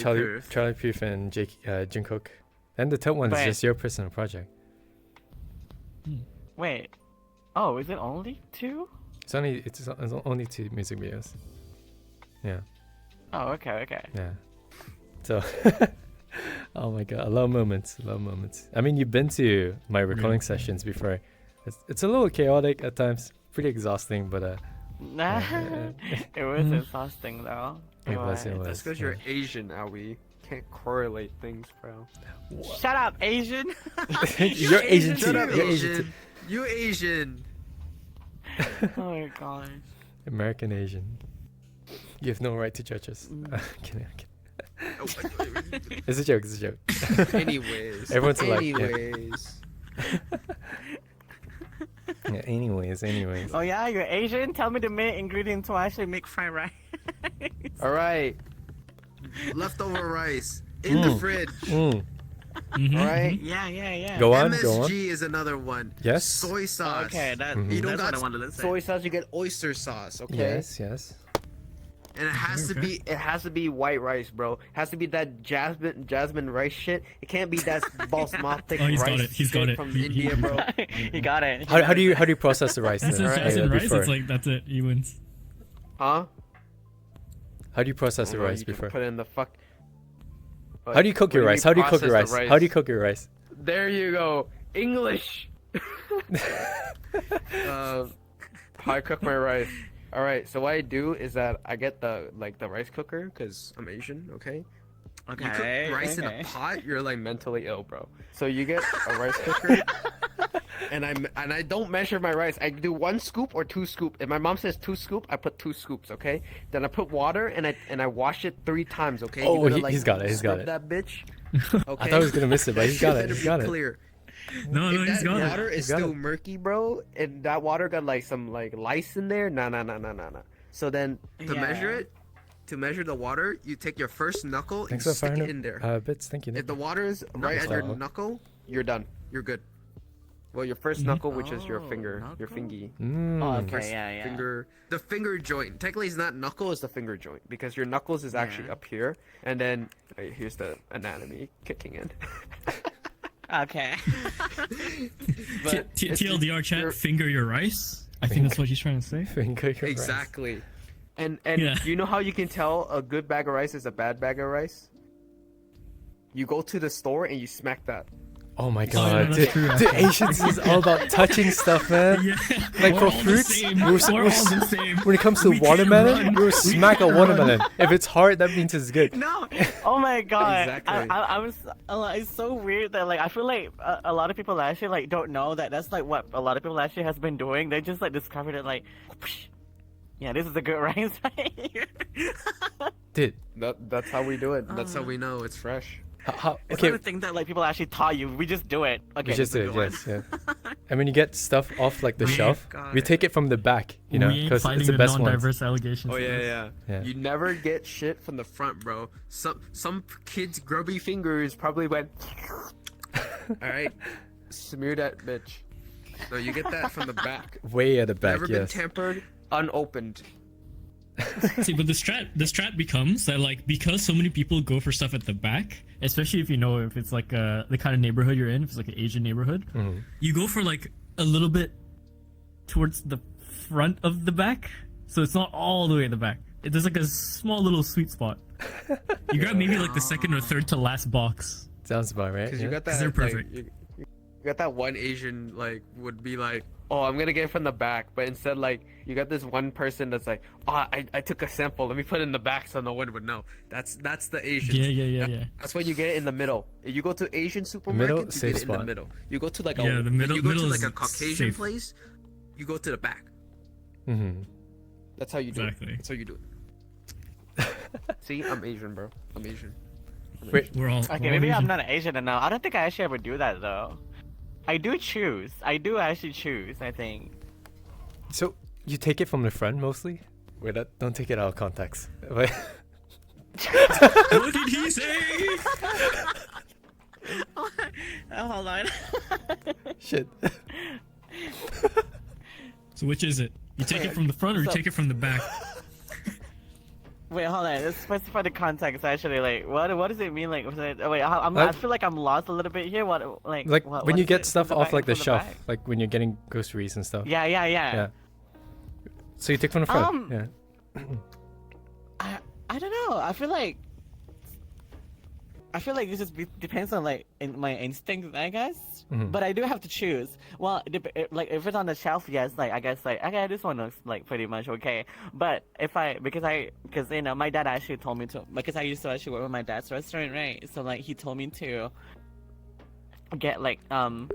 Charlie Puth. Charlie Puth and Jungkook. And the third one is Wait. just your personal project. Wait. Oh, is it only 2? It's only 2 music videos. Yeah. Oh, okay. Yeah. So, oh my god, a lot of moments. I mean, you've been to my recording sessions before. It's a little chaotic at times, pretty exhausting, but Nah, it was exhausting though. It was. That's because you're Asian, Aoi. Can't correlate things, bro. Shut up, Asian. You're Asian too. Shut up, You're Asian too. Asian. You Asian. Oh my gosh. American Asian. You have no right to judge us. Kidding. It's a joke. Anyways. Everyone's like, yeah. Anyways. Yeah, anyways. Oh yeah, you're Asian. Tell me the main ingredient to actually make fried rice. All right. Leftover rice in the fridge. Mm. All right. Yeah. Go on. MSG is another one. Yes. Soy sauce. Okay, that, Mhm. You don't that's what got I wanted to say. soy sauce. You get oyster sauce. Okay. Yes. And it has to be. It has to be white rice, bro. It has to be that jasmine rice shit. It can't be that basmati Oh, he's got rice it, he's got shit it. from He- India, bro. You got it. How do you process the rice? That's then, just right? jasmine rice. Before? It's like that's it. He wins. Huh? How do you process the Bro, rice you just before? Put in the fuck. How do you cook your rice? How do you cook your rice? How do you cook your rice? There you go. English. How I cook my rice. All right. So what I do is that I get the rice cooker because I'm Asian. Okay. Okay. You cook rice in okay. a pot, you're like mentally ill, bro. So you get a rice cooker, and I don't measure my rice. I do 1 scoop or 2 scoop. If my mom says 2 scoop, I put 2 scoops. Okay. Then I put water and I wash it 3 times. Okay. Oh, You gotta, he's got it, he's got scrub it. That bitch. Okay. I thought I was gonna miss it, but he's got it. Better He's be got it. clear. No, If he's that got water it. is He's got still it. murky, bro, and that water got like some like lice in there, nah. So then to Yeah. measure it, to measure the water, you take your first knuckle and Thanks for stick it 500 in there. bits. Thank you. If the water is right at your Knuckle. knuckle, you're done. You're good. Well, your first knuckle, which is your finger, your knuckle? fingy. Oh, okay, First yeah. finger, the finger joint. Technically, it's not knuckle; it's the finger joint because your knuckles is actually Yeah. up here, and then here's the anatomy kicking in. Okay. But it's- TLDR chat. you're- Finger your rice. I think that's what he's trying to say. Finger your rice. Exactly. And Yeah. you know how you can tell a good bag of rice is a bad bag of rice? You go to the store and you smack that. Oh my yeah, god, that's dude, true, dude, actually. Asians is all about touching stuff, man. Yeah. Like We're for all the fruits, same. we're We're all the same. when it comes to We can't watermelon, run. we'll We smack a can't watermelon. If it's hard, that means it's good. No. Oh my god. Exactly. It's so weird that like I feel like a lot of people actually like don't know that that's like what a lot of people actually has been doing. They just like discovered it like, yeah, this is a good rice right here. Dude, That's how we do it. That's how we know it's fresh. It's okay, not a thing that like people actually taught you. We just do it. Okay. we just this is do a it, good one. yes, yeah. And when you get stuff off like the shelf, God. we take it from the back, you know, we ain't because fighting it's the the best ones. non-diverse allegations. Oh for yeah, this. yeah, Yeah. You never get shit from the front, bro. Some kids' grubby fingers probably went. All right, smear that bitch. No, you get that from the back. Way at the back, Never been yes. tampered, unopened. See, but the strat becomes that like because so many people go for stuff at the back, especially if it's like the kind of neighborhood you're in, if it's like an Asian neighborhood, Mhm. you go for like a little bit towards the front of the back, so it's not all the way at the back. There's like a small little sweet spot. You grab maybe like the second or third to last box. Sounds about right. Because Yeah. you got 'Cause that. they're like, perfect. you got that one Asian like would be like, oh, I'm gonna get it from the back, but instead like you got this one person that's like, oh, I took a sample. Let me put it in the back so no one would know. That's the Asian. Yeah. That's when you get it in the middle. If you go to Asian supermarket, you safe get it in the spot. middle. You go to like a Yeah, the middle- You go middle to like is a Caucasian safe. place, you go to the back. Mhm. That's how you do Exactly. it. That's how you do it. See, I'm Asian, bro. I'm Asian. Wait, We're all Okay, we're all maybe I'm Asian. not an Asian enough. I don't think I actually ever do that though. I do choose. I do actually choose. I think. so you take it from the front mostly? Wait, don't take it out of context. Wait. What did he say? Oh, hold on. Shit. So which is it? You take it from the front or you So- take it from the back? Wait, hold on. Let's specify the context. Actually, like, what does it mean? Like, wait, I Like- feel like I'm lost a little bit here. What, like, Like what when you is get it? stuff From off back- like the from shelf, back? like when you're getting groceries and stuff. Yeah. Yeah. So you take from the front. Um, Yeah. I don't know. I feel like this just depends on like my instinct, I guess. Mhm. But I do have to choose. Well, like if it's on the shelf, yes. Like I guess like okay, this one looks like pretty much okay. But because you know my dad actually told me to, because I used to actually work with my dad's restaurant, right? So like he told me to get like some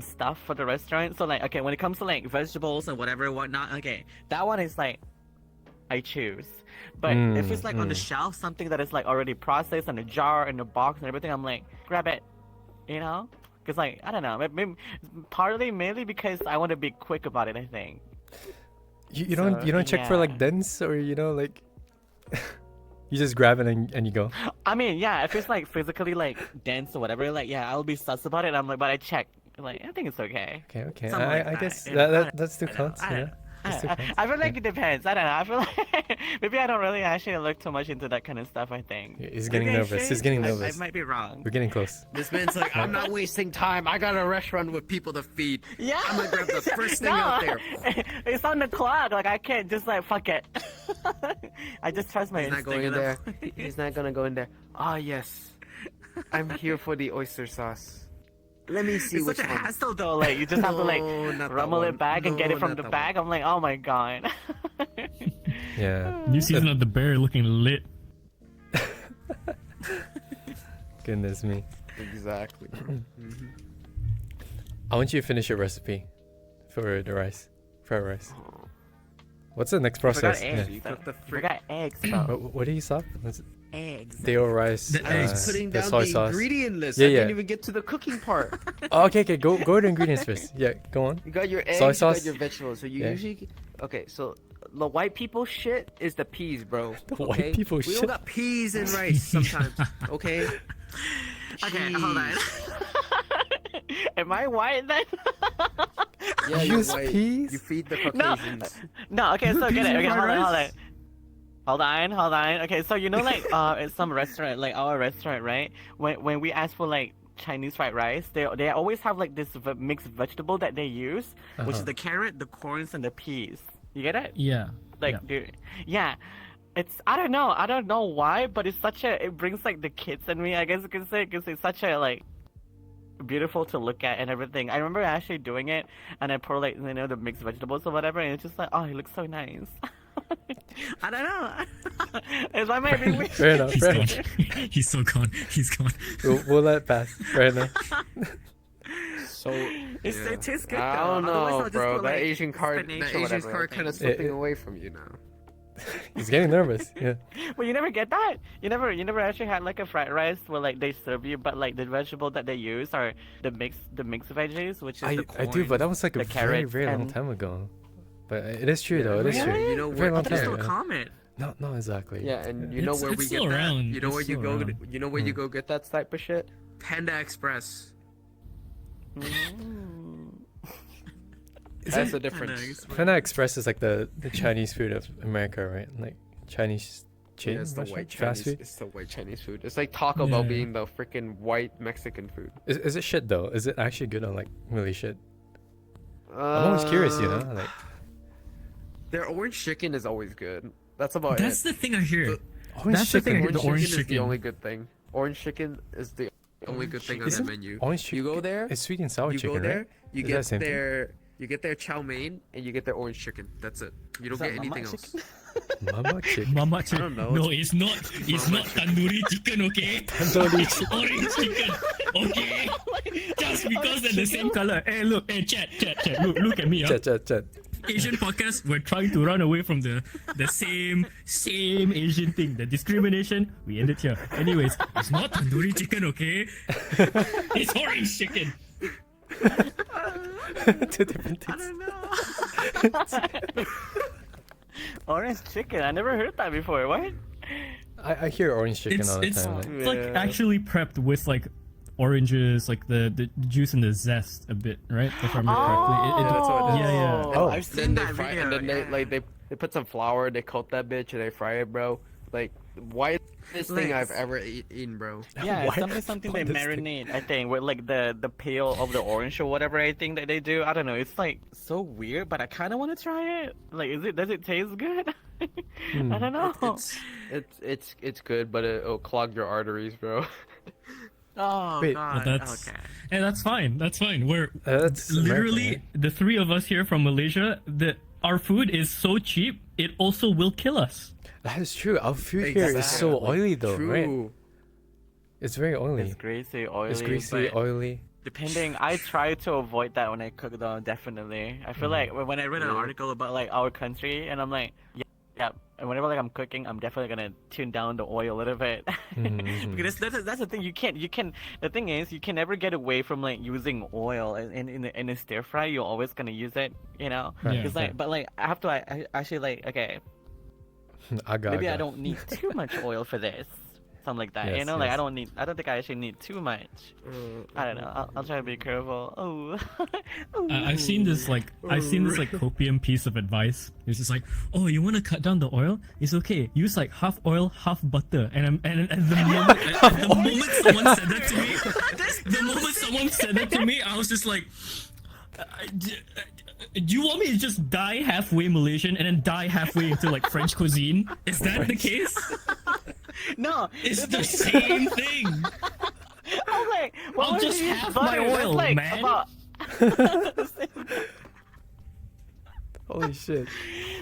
stuff for the restaurant. So like okay, when it comes to like vegetables and whatever whatnot, okay, that one is like I choose. But if it's like on the shelf, something that is like already processed in a jar, in a box, and everything, I'm like, grab it, you know? Because like I don't know, maybe partly mainly because I want to be quick about it. I think. You don't So, check for like yeah. dents or like you just grab it and you go. I mean, yeah, if it's like physically like dense or whatever, like yeah, I'll be sus about it. I'm like, but I check, like I think it's okay. Okay. Something like I that, guess you know? that still I know, counts. I know. Yeah. That still counts. I feel like it depends. I don't know. I feel like maybe I don't really actually look too much into that kind of stuff. I think. He's getting Maybe I nervous. He's should. getting I nervous. might be wrong. We're getting close. This man's like, I'm not wasting time. I got a restaurant with people to feed. Yeah. I'm gonna grab the first thing No. out there. It's on the clock. Like I can't just like fuck it. I just trust my He's not instinct. going in at there. that point. He's not gonna go in there. Ah, yes. I'm here for the oyster sauce. Let me see It's which such a one. hassle though. Like you just have to like No, not that rumble one. it back and get No, it from not the that back. I'm like, oh my god. Yeah. New season of The Bear looking lit. Goodness me. Exactly. I want you to finish your recipe for the rice. Fried rice. What's the next I forgot process? eggs. You cook the I forgot eggs, bro. What do you stop? Eggs. Deo rice. The I was eggs. putting the down soy the sauce. ingredient list. Yeah, I didn't yeah. even get to the cooking part. Oh, okay. Go to the ingredients first. Yeah, go on. You got your eggs, Soy you sauce? got your vegetables. So you Yeah. usually okay. So the white people shit is the peas, bro. The okay? white people we shit. don't got peas and rice sometimes. Okay. Okay, hold on. Jeez. Am I white then? Yeah, You you're use white. peas? You feed the No. Caucasians. No, okay, so get it. Okay, Fried hold on. rice? Hold on. Okay, so you know, like, at some restaurant, like our restaurant, right? When we ask for like Chinese fried rice, they always have like this mixed vegetable that they use, which Uh-huh. is the carrot, the corns, and the peas. You get it? Yeah. Like, yeah. dude, yeah. It's I don't know why, but it brings like the kids in me. I guess you can say because it's such a like beautiful to look at and everything. I remember actually doing it, and I pour like the mixed vegetables or whatever, and it's just like, oh, it looks so nice. I don't know. Is that maybe weird? Fair enough. He's Fair gone. enough. He's so gone. He's gone. We'll let it pass. Fair enough. So It tastes good. I though. don't Otherwise, I'll know, just bro. put, That like, Asian card, spinach that or Asian whatever, card I kind of think. slipping away from you now. He's getting nervous. Yeah. Well, you never get that. You never actually had like a fried rice where like they serve you, but like the vegetable that they use are the mixed veggies, which is the I do, but that was like a the very carrots, very long and- time ago. But it is true though. It is true. Really? You know Very where? long But it's time. still Yeah. common. No, not exactly. Yeah, and you know It's- where it's we get still that? around. You know It's where you still go? around. You know where you go get that type of shit? Panda Express. That's the difference. Panda Express is like the Chinese food of America, right? Like Chinese chain Yeah, it's the restaurant, white fast Chinese. food. It's the white Chinese food. It's like Taco Bell Yeah. being the freaking white Mexican food. Is it shit though? Is it actually good or like really shit? I'm always curious, you know. Like Their orange chicken is always good. That's about That's it. the thing I hear. orange That's the thing, chicken. the orange is the chicken. only good thing. Orange chicken is the only good thing on Isn't the menu. Orange chicken. You go there. It's sweet and sour You chicken, go there. right? You Is that the get same thing? their chow mein and you get their orange chicken. That's it. You don't that get anything mama else. Mama chicken. Mama I don't know. No, it's not. It's not tandoori chicken, okay? Tandoori chicken. Orange chicken, okay? Just because they're the same color. Hey, look, hey, chat. Look at me, huh? Chat. Asian podcast, we're trying to run away from the same Asian thing. The discrimination, we end it here. Anyways, it's not tandoori chicken, okay? It's orange chicken. Two different I things. don't know. Orange chicken. I never heard that before. What? I hear orange chicken all the It's time. Like, like Yeah. actually prepped with like oranges, like the juice and the zest a bit, right? If I remember correctly. That's what it is. Yeah. Oh. I've Then seen they that fry, video. and then yeah. they put some flour, they coat that bitch, and they fry it, bro. Like whitest thing Like- I've ever eaten, bro. Yeah, it's Why- something why they does the- marinate. I think with like the peel of the orange or whatever. I think that they do. I don't know. It's like so weird, but I kind of want to try it. Like, does it taste good? I don't know. It's good, but it'll clog your arteries, bro. Oh Wait, god. But that's Okay. and that's fine. That's fine. We're that's literally American, the three of us here from Malaysia. Our food is so cheap, it also will kill us. right? That is true. Our food here is so Exactly. oily though, right? True. It's very oily. It's greasy, oily. It's greasy, but oily. depending, I try to avoid that when I cook though. Definitely, I feel like when I read an article about like our country, and I'm like, yeah. And whenever like I'm cooking, I'm definitely gonna tune down the oil a little bit. Mhm. Because that's the thing. You can't. The thing is, you can never get away from like using oil in a stir fry. You're always gonna use it. You know. Right. It's like, but like I have to. I actually like okay. Maybe I don't need too much oil for this. Something like that. you Yes, know, like yes. I don't think I actually need too much. I don't know. I'll try to be careful. Oh. I've seen this like copium piece of advice. It's just like, oh, you want to cut down the oil? It's okay. Use like half oil, half butter. And the moment someone said that to me, I was just like, do you want me to just die halfway Malaysian and then die halfway into like French cuisine? Is that the case? No, It's the same thing. I'm like, why I'll would just you use have butter? my That's oil, like man. about- Holy shit.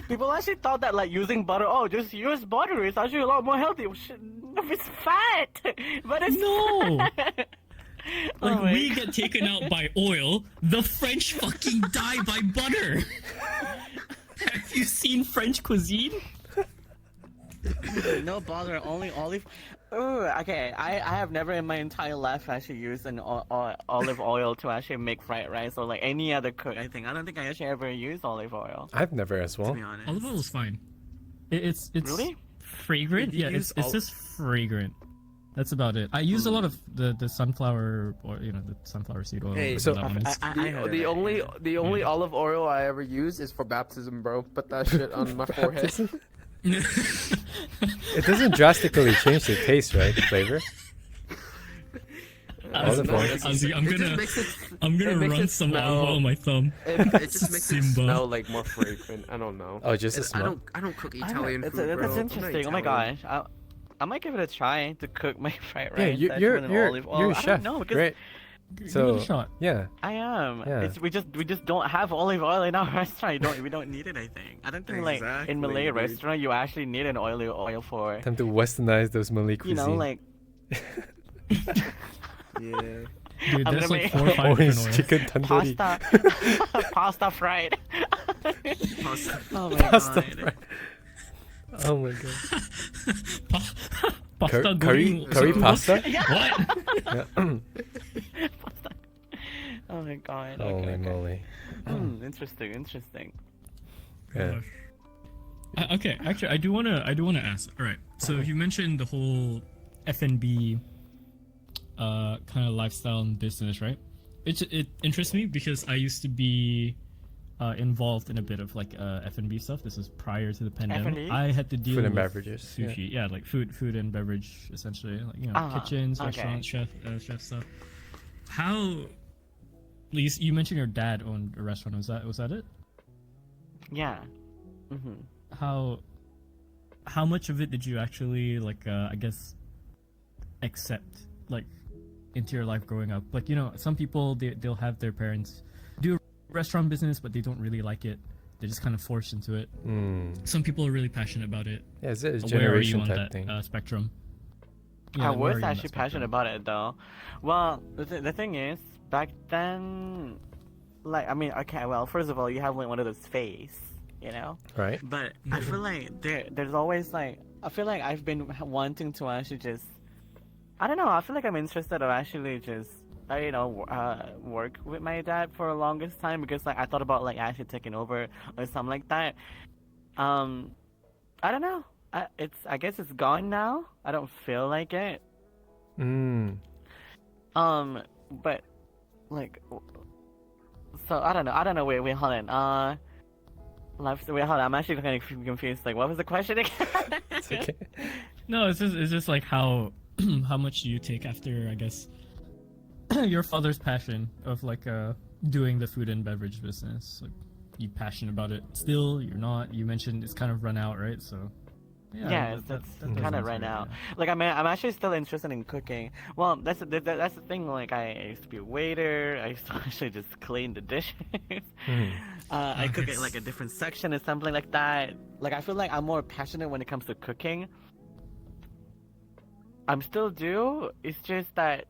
People actually thought that like using butter. Oh, just use butter. It's actually a lot more healthy. Well, shit, no, it's fat, but it's No. fat. Like Oh my we get taken out by oil, the French fucking die by butter. Have you seen French cuisine? No butter, only olive. Ooh, okay, I have never in my entire life actually used an olive oil to actually make fried rice or like any other cook. I don't think I actually ever used olive oil. I've never as well. To be honest. Olive oil is fine. It's Really? fragrant. You Yeah, use it's just fragrant. That's about it. I use a lot of the sunflower or the sunflower seed oil. Hey, whatever so that one is. I The, heard the of it, only yeah. the only olive oil I ever use is for baptism, bro. Put that shit on my forehead. It doesn't drastically change the taste, right? The flavor. Olive oil. I'm It just gonna makes it run it some smell- olive oil on my thumb. It just makes it Simba. smell like more fragrant. I don't know. Oh, just the I smell. don't cook I don't know, Italian that's, food, bro. that's I'm not interesting. Oh my Italian. gosh. I might give it a try to cook my fried Yeah, rice. you're actually with an olive oil. you're a I don't chef, know, because right? Give it So a shot. yeah, I am. Yeah. We just don't have olive oil in our restaurant. We don't need it. I think. I don't think like Exactly, in Malay dude. restaurant you actually need an oily oil for. time to westernize those Malay You cuisine. know, like Yeah. Dude, I'm that's gonna like make- 4 or 5 orange different oils. chicken tandoori. pasta, pasta fried. Pasta. Oh my Pasta god. fried. Oh my god. Pasta Curry goreng curry sambal. pasta. What? Yeah. Oh my god. Holy Okay, okay. moly. Interesting, interesting. Yeah. Okay, actually, I do wanna ask. All right, so you mentioned the whole F&B, kind of lifestyle and business, right? It interests me because I used to be involved in a bit of like F&B stuff. This was prior to the pandemic. F&B? I had to deal Food and with beverages, yeah. sushi, yeah, like food and beverage, essentially, like kitchens, okay. restaurants, chef stuff. How? You mentioned your dad owned a restaurant. Was that it? Yeah. Mm-hmm. How much of it did you actually like I guess accept like into your life growing up? Like, some people they'll have their parents do restaurant business but they don't really like it. They're just kind of forced into it. Some people are really passionate about it. Yeah, it's a Where are you generation on type that thing. spectrum? I like, where are was you on actually that passionate spectrum? about it though. Well, the thing is, back then, like, I mean, okay, well, first of all, you have like one of those phase, Right? But I feel like there's always like, I feel like I've been wanting to actually just, I don't know, I feel like I'm interested of actually just, work with my dad for the longest time because like I thought about like actually taking over or something like that. I don't know. I guess it's gone now. I don't feel like it. But like, so I don't know. Wait, hold on. Wait, hold on. I'm actually kind of confused. Like, what was the question again? It's okay. No, it's just like how how much do you take after, I guess, your father's passion of like doing the food and beverage business. Like, you passionate about it still? You're not. You mentioned it's kind of run out, right? So Yeah, that that's does kind of answer right it, now. yeah. Like, I'm actually still interested in cooking. Well, that's the thing. Like, I used to be a waiter. I used to actually just clean the dishes. I cook at like a different section or something like that. Like, I feel like I'm more passionate when it comes to cooking. I'm still do. It's just that,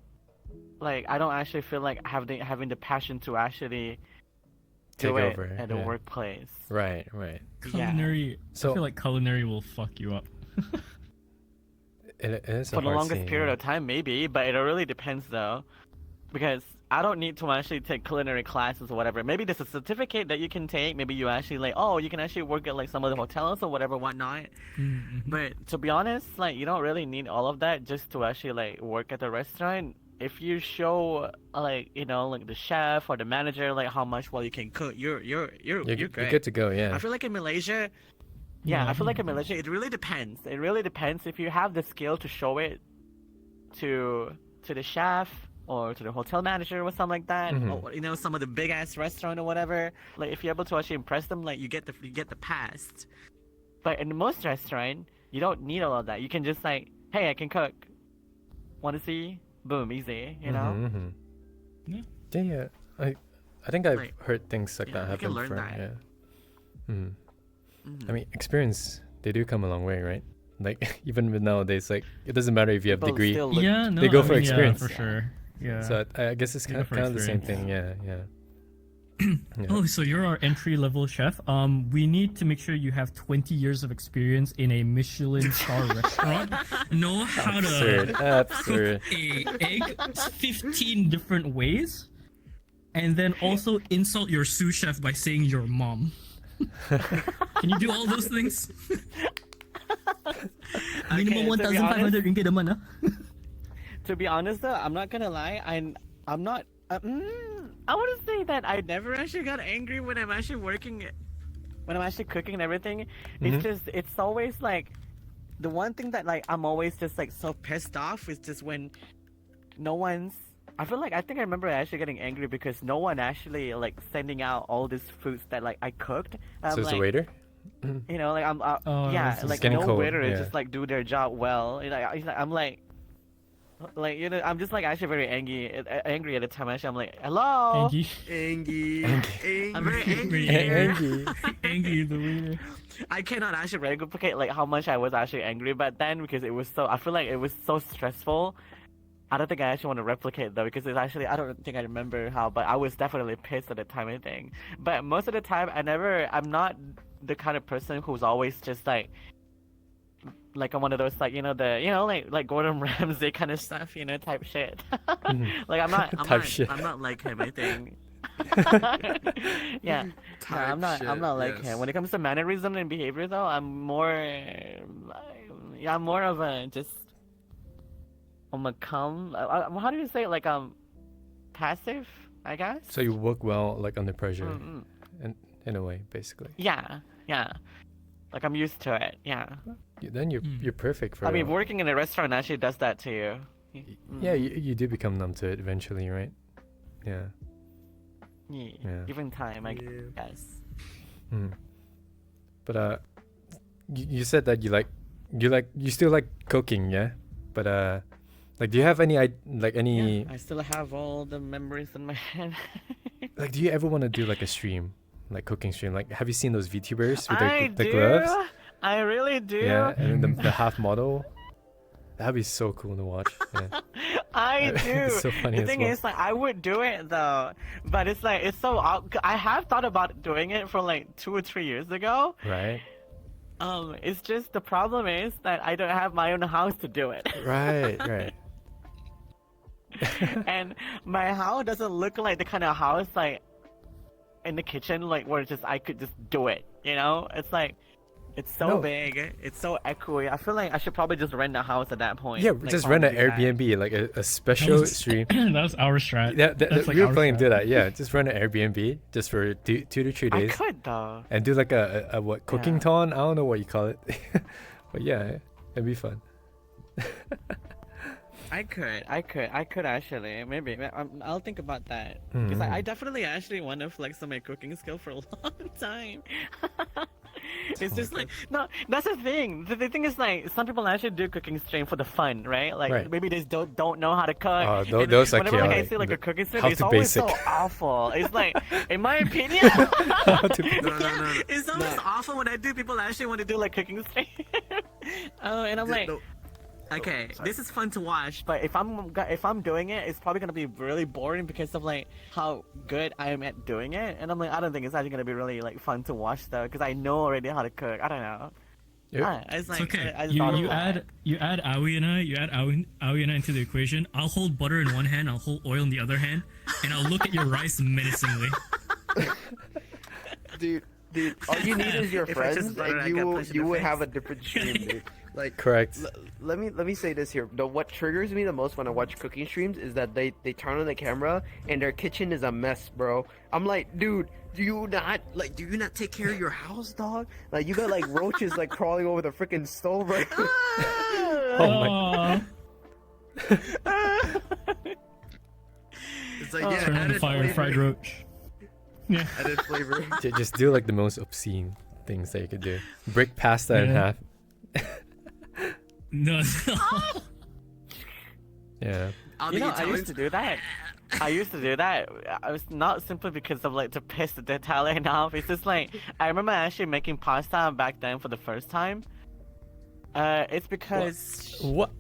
like, I don't actually feel like having the passion to actually Take do it over, at the yeah. workplace. Right. Culinary. So- I feel like culinary will fuck you up. It is a For the hard longest scene, period yeah. of time, maybe, but it really depends though, because I don't need to actually take culinary classes or whatever. Maybe there's a certificate that you can take. Maybe you actually like, oh, you can actually work at like some of the hotels or whatever, whatnot. But to be honest, like, you don't really need all of that just to actually like work at the restaurant. If you show like like the chef or the manager like how much well you can cook, you're You're great. good to go. Yeah. I feel like in Malaysia, I feel like in Malaysia, it really depends. It really depends if you have the skill to show it to the chef or to the hotel manager or something like that. Or, some of the big ass restaurant or whatever. Like, if you're able to actually impress them, like, you get the pass. But in most restaurant, you don't need all of that. You can just like, hey, I can cook. Want to see? Boom, easy. You know. Yeah. I think I've Like, heard things like that you can happen learn before. that. Yeah. I mean, experience, they do come a long way, right? Like, even with nowadays, like, it doesn't matter if you have People degree. still look- Yeah, no, They go I for mean, experience. yeah, for sure. Yeah. So I guess it's They kind go of, for the same experience. thing. Yeah. Yeah. Oh, so you're our entry level chef. We need to make sure you have 20 years of experience in a Michelin star restaurant. Know how Absurd. to Absurd. cook a egg 15 different ways, and then also insult your sous chef by saying your mom. Can you do all those things? Minimum Okay, to be 1,500 ringgit a month. To be honest though, I'm not gonna lie. I'm not. I wouldn't say that I never actually got angry when I'm actually working, when I'm actually cooking and everything. It's just, it's always like, the one thing that like I'm always just like so pissed off is just when no one's. I think I remember actually getting angry because no one actually like sending out all these foods that like I cooked. I'm So it's like, a waiter? like I'm Oh, yeah, it's like getting no cold, waiter is yeah. just like do their job well. I'm like, Like, you know, I'm just like actually very angry at the time. Actually, I'm like, hello. Angie. Angie. I'm very angry. Angie. Angie the wiener. I cannot actually replicate like how much I was actually angry back then because it was so. I feel like it was so stressful. I don't think I actually want to replicate though because it's actually I don't think I remember how, but I was definitely pissed at the time. I think, but most of the time I'm not the kind of person who's always just like I'm one of those like like Gordon Ramsay kind of stuff, type shit. Like I'm Type shit. not like him. I think. Yeah, no, Type I'm not shit, like yes. him. When it comes to mannerism and behavior, though, I'm more of a just I'm a calm. How do you say it? Like passive, I guess. So you work well like under pressure, Mm-mm. in a way, basically. Yeah. Like I'm used to it. Yeah. Then you're perfect for. I mean, working in a restaurant actually does that to you. yeah, you do become numb to it eventually, right? Yeah. Yeah. Given time, I Yeah. guess. Mm. But you said that you still like cooking, yeah? But like, do you have any any I still have all the memories in my head. like, do you ever want to do like a stream, like cooking stream? Like, have you seen those VTubers with I the do. gloves? I really do. Yeah, and then the half model. That'd be so cool to watch. Yeah. I do. It's so funny The as thing well. is, like, I would do it though, but it's like it's so. I have thought about doing it for like 2 or 3 years ago. Right. It's just the problem is that I don't have my own house to do it, Right. and my house doesn't look like the kind of house like in the kitchen, like where it's just I could just do it. It's like. It's so No. big. It's so echoey. I feel like I should probably just rent a house at that point. Yeah, Like, just rent an probably do that. Airbnb, like a special stream. That was our strat. Yeah, That's like we were our planning to strat. do that. Yeah, just rent an Airbnb just for 2 to 3 I days, could though. and do like a what cooking Yeah. ton? I don't know what you call it, but yeah, it'd be fun. I could actually. Maybe I'll think about that because I definitely actually want to flex on my cooking skill for a long time. It's just like no, that's the thing. The thing is like some people actually do cooking stream for the fun, right? Like Right. maybe they don't know how to cook. Oh, and those are whenever like, I chaotic. see like a cooking stream, How it's to always basic. so awful. It's like, in my opinion, No. it's always awful when I do. People actually want to do like cooking stream. And I'm like. Okay, this is fun to watch, but if I'm doing it, it's probably gonna be really boring because of like how good I am at doing it, and I'm like, I don't think it's actually gonna be really like fun to watch though, because I know already how to cook. I don't know. Yep. It's It's like okay. I just You thought of you that. add Aoi and I into the equation. I'll hold butter in one hand, I'll hold oil in the other hand, and I'll look at your rice menacingly. Dude, all you need is your If I just friends, butter, I and get punched in you the would face. have a different stream, dude. Like, Correct. let me say this here. What triggers me the most when I watch cooking streams is that they turn on the camera and their kitchen is a mess, bro. I'm like, dude, do you not take care of your house, dog? Like, you got like roaches like crawling over the freaking stove, right? Oh my. Aw, It's like, Oh. yeah, turn on the added fire, flavor, fried roach. Yeah. added flavor. Just do like the most obscene things that you could do. Break pasta in Yeah. half. No. Yeah. I'll You be know, I used Italian. to do that. I was not simply because of like to piss the Italian off. It's just like I remember actually making pasta back then for the first time. It's because What?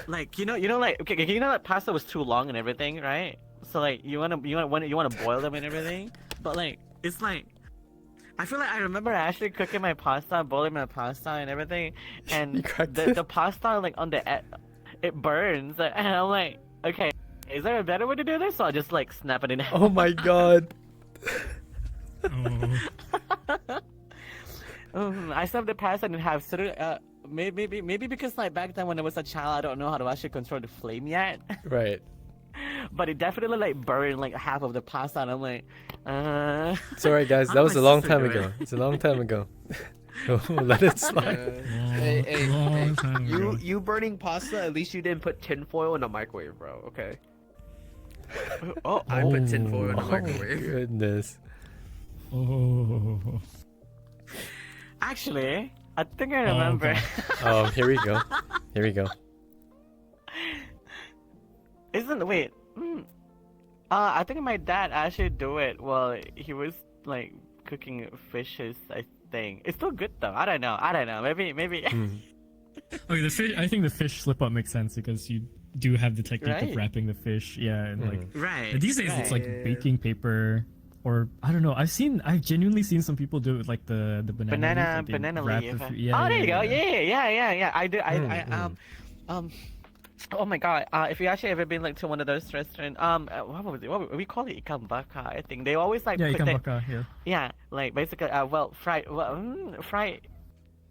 like like okay, that pasta was too long and everything, right? So like you wanna boil them and everything, but like it's like I feel like I remember actually cooking my pasta, boiling my pasta and everything, You and cracked the it? pasta like on the it burns, and I'm like, okay, is there a better way to do this? So I just like snap it in half. Oh my god. Oh. I snapped the pasta in half. So maybe because like back then when I was a child, I don't know how to actually control the flame yet. Right. But it definitely like burned like half of the pasta, and I'm like, It's alright, guys. How That did was my a long sister time do it? ago. It's a long time ago. Let it slide. Long time ago. You burning pasta? At least you didn't put tinfoil in the microwave, bro. Okay. oh, I put tinfoil in the Oh, microwave. goodness. Oh. actually, I think I remember. God. Oh, here we go. Here we go. Isn't wait? I think my dad actually do it while he was like cooking fishes. I think it's still good though. I don't know. Maybe. Okay, the fish. I think the fish slip up makes sense because you do have the technique Right. of wrapping the fish. Yeah, and like Right. these days it's like Right. baking paper. Or I don't know. I've genuinely seen some people do it with like the banana leaf, and they wrap leaf. the yeah, Oh, there you yeah, go. Yeah. I do. Oh my god. If you actually ever been like to one of those restaurants, what was it? What we call it ikan bakar. I think they always like Yeah, put ikan that. bakar. Yeah. Yeah, like basically, fried.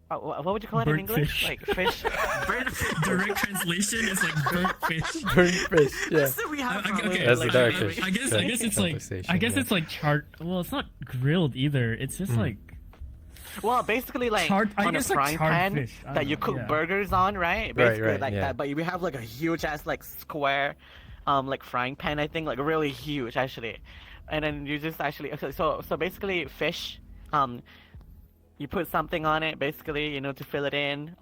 What would you call it in Burnt English? fish. Like fish. Burnt fish. Direct translation is like burnt fish. Burnt fish. Yeah. That's what we have. from Okay, it, That's like, the dark really- fish. I guess it's like Conversation, yeah. it's like charred. Well, it's not grilled either. It's just like Well, basically like Charred- I on a guess like frying charred pan fish. I that don't you know, cook yeah. burgers on, right? Basically right, like yeah. that. But we have like a huge ass like square, like frying pan. I think like really huge actually, and then you just actually so basically fish, you put something on it basically, you know, to fill it in,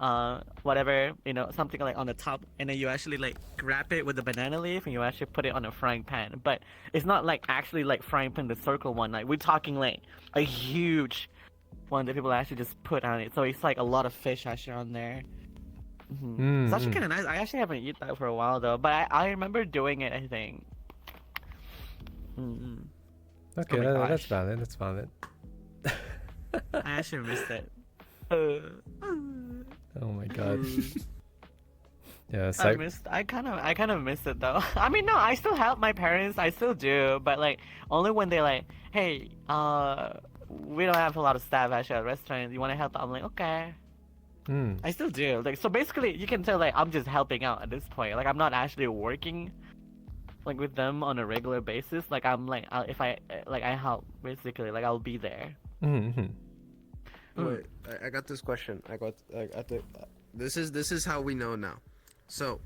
whatever, you know, something like on the top, and then you actually like wrap it with the banana leaf and you actually put it on a frying pan. But it's not like actually like frying pan, the circle one. Like we're talking like a huge one that people actually just put on it. So it's like a lot of fish actually on there. It's actually kind of nice. I actually haven't eaten that for a while though, but I remember doing it. I think. Okay, Oh my that's gosh. valid. That's valid. I actually missed it. Oh my god. Yeah, it's I like missed. I kind of missed it though. I mean, no, I still help my parents. I still do, but like only when they like, hey, we don't have a lot of staff actually at the restaurant. You want to help? I'm like, okay. I still do. Like, so basically, you can tell like I'm just helping out at this point. Like, I'm not actually working like with them on a regular basis. Like, I'm like, if I like I help basically. Like, I'll be there. Wait, I got this question. This is how we know now. So,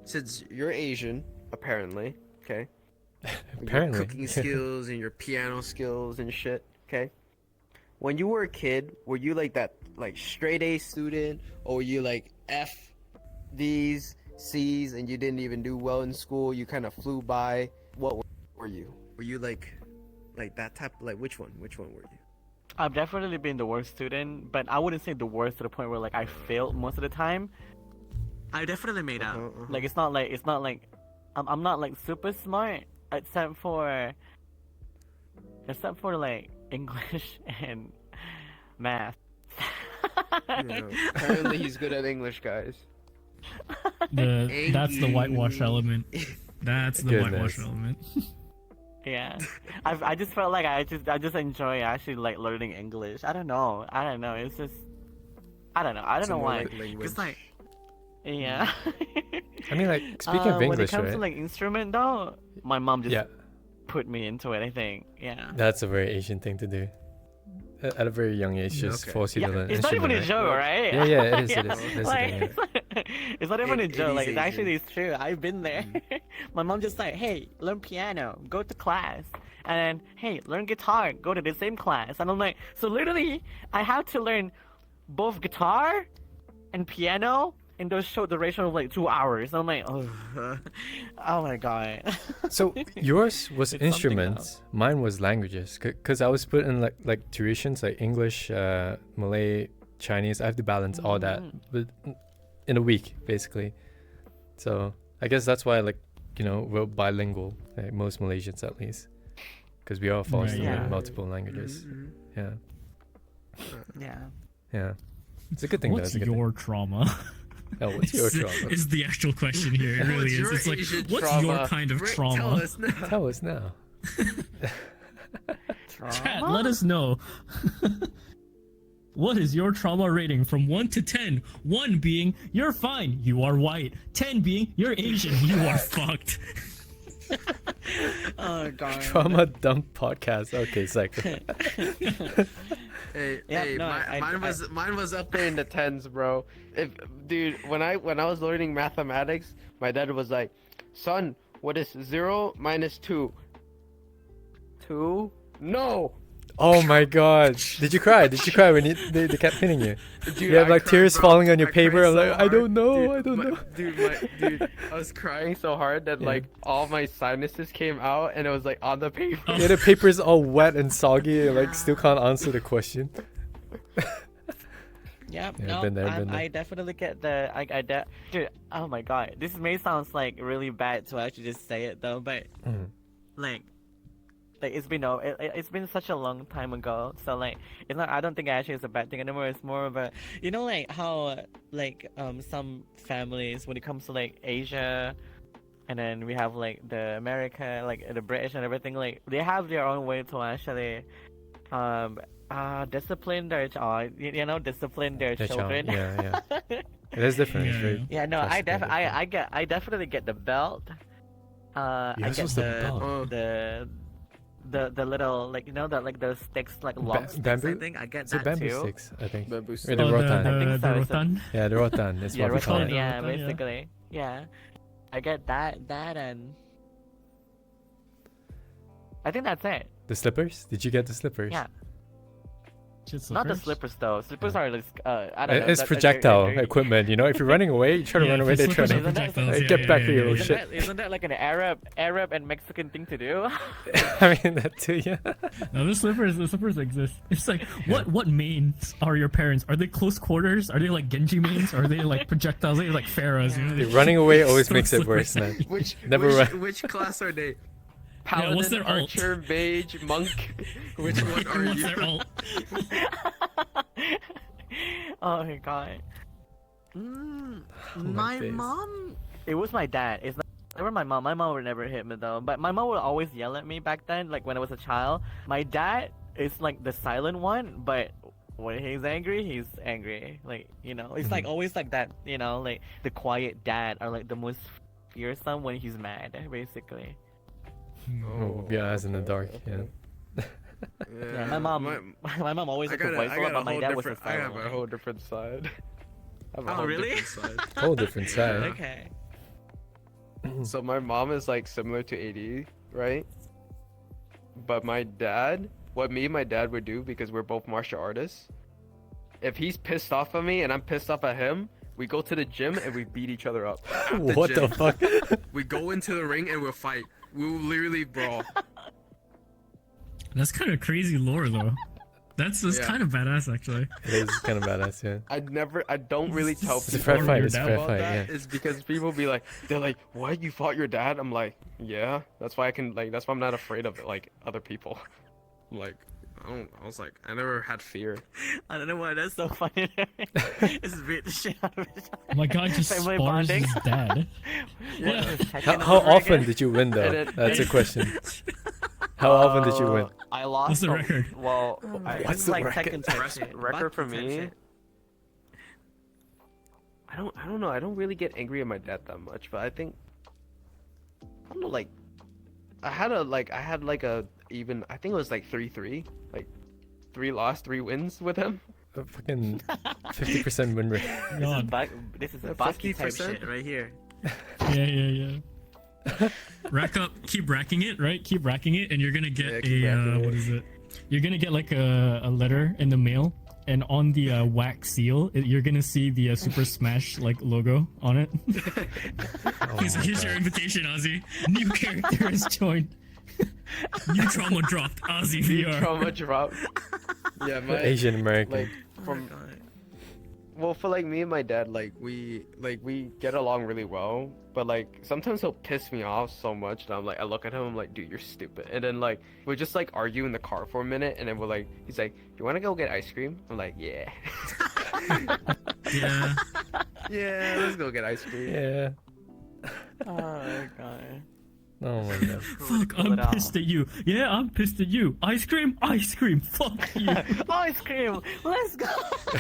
since you're Asian, apparently, okay. Apparently. Your cooking skills and your piano skills and shit, okay. When you were a kid, were you like that, like straight A student, or were you like F, D's, C's, and you didn't even do well in school? You kind of flew by. What were you? Were you like that type? Like which one? Which one were you? I've definitely been the worst student, but I wouldn't say the worst to the point where like I failed most of the time. I definitely made out. Like it's not like I'm not like super smart except for like English and math. Apparently, he's good at English, guys. that's the whitewash element. That's the whitewash Goodness. element. Yeah, I just felt like I just enjoy actually like learning English. I don't know. It's just I don't know. I don't know why. It's like yeah. I mean, like speaking of when it English, comes right? to like instrument though, my mom just Yeah, put me into it. I think. Yeah. that's a very Asian thing to do. At a very young age, just Okay. force you to Yeah, learn it's not even a instrument, joke, right? Yeah, yeah, it is, it is. That's the Like, thing, it's not even a It joke. is Like, it's Asian. actually it's true. I've been there. My mom just like, hey, learn piano, go to class, and then hey, learn guitar, go to the same class. And I'm like, so literally, I have to learn both guitar and piano in those short duration of like 2 hours. I'm like, oh, oh my god. So yours was It's something instruments, mine was languages. Cause I was put in like tuitions like English, Malay, Chinese. I have to balance all that, but in a week basically. So I guess that's why we're bilingual, like most Malaysians at least, because we are forced to Right, learn yeah. multiple languages. Yeah, Yeah. yeah. It's a good thing. What's though. It's a good your trauma? thing. Oh, what's your trauma? Is the actual question here. It really is. It's like, Asian what's trauma? your kind of Rick, trauma? Tell us now. Tell us now. Chat, let us know. What is your trauma rating from 1 to 10? 1 being, you're fine, you are white. 10 being, you're Asian, you are fucked. Oh god. Trauma dump podcast. Okay, it's like Hey, Yeah, hey, no, mine was up there in the tens, bro. Dude, when I was learning mathematics, my dad was like, "Son, what is 0 minus 2?" 2? No, Oh my god! Did you cry? Did you cry when they kept hitting you? Dude, You have I like cried, tears bro. falling on your I cried paper. I'm so like, I hard. don't know. Dude, I don't know. Dude, I was crying so hard that Yeah. like all my sinuses came out and it was like on the paper. Yeah, the paper's all wet and soggy. And, like still can't answer the question. Yeah, Yeah, no, been there, been there. I definitely get the dude. Oh my god, this may sound like really bad to actually just say it though, but Mhm. like it's been it's been such a long time ago, so like it's not. I don't think actually it's a bad thing anymore. It's more of a like how some families when it comes to like Asia, and then we have like the America, like the British and everything. Like they have their own way to actually discipline their discipline their The child, children. yeah. It is different. It's Yeah, very. Yeah, no, drastically different. I definitely get the belt. I Yours get was the belt? Oh. the little like the sticks like long sticks. bamboo? I think I get It's a that bamboo too. sticks, I think. Bamboo Wait, the Oh, rotan. I think the so, it's a- rotan. Yeah, the rotan. That's Yeah, what we call rotan, it. yeah, Rotan, yeah. basically, yeah. I get that and I think that's it. The slippers? Did you get the slippers? Yeah, Just not the slippers? slippers though. Slippers are like I don't know. It's that- projectile they're- equipment. You know, if you're running away, you try to Yeah, run away. for They try slippers to are projectiles, Hey, yeah, get yeah, back yeah, here, you yeah. little shit. Isn't that like an Arab and Mexican thing to do? I mean that too. Yeah. No, the slippers exist. It's like, what mains are your parents? Are they close quarters? Are they like Genji mains? Are they like projectiles? Are they like pharaohs? You know, Dude, running away always Throw makes it slippers worse, at man. you. Which Never which, run. which class are they? Yeah, Paladin, what's their alt? archer, mage, monk. Which one are What's you? their alt? Oh my god. My days. mom. It was my dad. It's not never my mom. My mom would never hit me though. But my mom would always yell at me back then, like when I was a child. My dad is like the silent one, but when he's angry. Like, it's like always like that, like the quiet dad are like the most fearsome when he's mad, basically. Oh, your eyes in the dark. Yeah. Yeah, my mom my mom always I had the got voice a but my whole dad was the different. I silent have a one. whole different side. I have a Oh, whole really? different side. Whole different side. Okay. So my mom is like similar to AD, right? But my dad, what me and my dad would do, because we're both martial artists, if he's pissed off at me and I'm pissed off at him, we go to the gym and we beat each other up. At What the gym. fuck? We go into the ring and we'll fight. We will literally brawl. That's kind of crazy lore though. That's Yeah. kind of badass actually. It is kind of badass, yeah. I don't really tell It's a people fair fight, your it's a dad fair about fight, that. yeah. It's because people be like, they're like, what? You fought your dad? I'm like, yeah. That's why that's why I'm not afraid of like other people. I'm like, I was like, I never had fear. I don't know why that's so funny. It's beat the shit out of each other. Oh my god, just Family spars bonding. his dad. Yeah. How often did you win though? And it- That's a question. How often did you win? I lost. What's the record? Well, What's the record? second record for me? I don't know. I don't really get angry at my dad that much, but I think I don't know. Like, I had a even. I think it was like 3-3, like 3 loss, 3 wins with him. A fucking 50% win rate. God. This is Yeah, a Baki type 50%. shit right here. Yeah. Rack up, keep racking it, right? Keep racking it, and you're gonna Yeah, get keep racking it. what is it? You're gonna get like a letter in the mail, and on the wax seal, you're gonna see the Super Smash like logo on it. Oh Here's my your God. invitation, Ozzy. New character has joined. New trauma dropped, Ozzy VR. Trauma drop. Yeah, my Asian American. like from. Well, for like me and my dad, like we get along really well, but like sometimes he'll piss me off so much that I look at him, I'm like, dude, you're stupid. And then like we just like argue in the car for a minute, and then we're like, he's like, you want to go get ice cream? I'm like, yeah, Yeah. yeah, let's go get ice cream. Yeah. Oh my god. Oh my God. Fuck, Pull I'm it out. pissed at you. Yeah, I'm pissed at you. Ice cream. Fuck you. Ice cream. Let's go.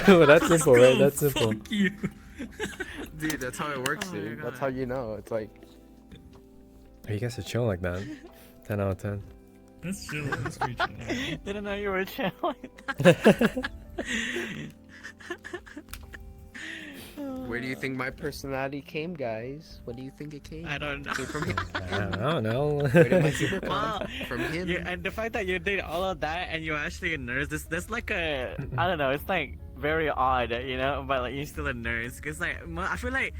Oh, that's simple, right? Go, That's simple. Fuck you. Dude, that's how it works, Oh my dude. That's God. how you know. It's like, You guys are chill like that. 10 out of 10. That's chill. That's pretty chill. Didn't know you were chill. Where do you think my personality came, guys? What do you think it came? I don't know. Came from him. I don't know. Where did my humor come Wow. from him? Yeah, and the fact that you did all of that and you're actually a nurse, that's like a, I don't know, it's like very odd, you know, but like you're still a nurse. Cause like I feel like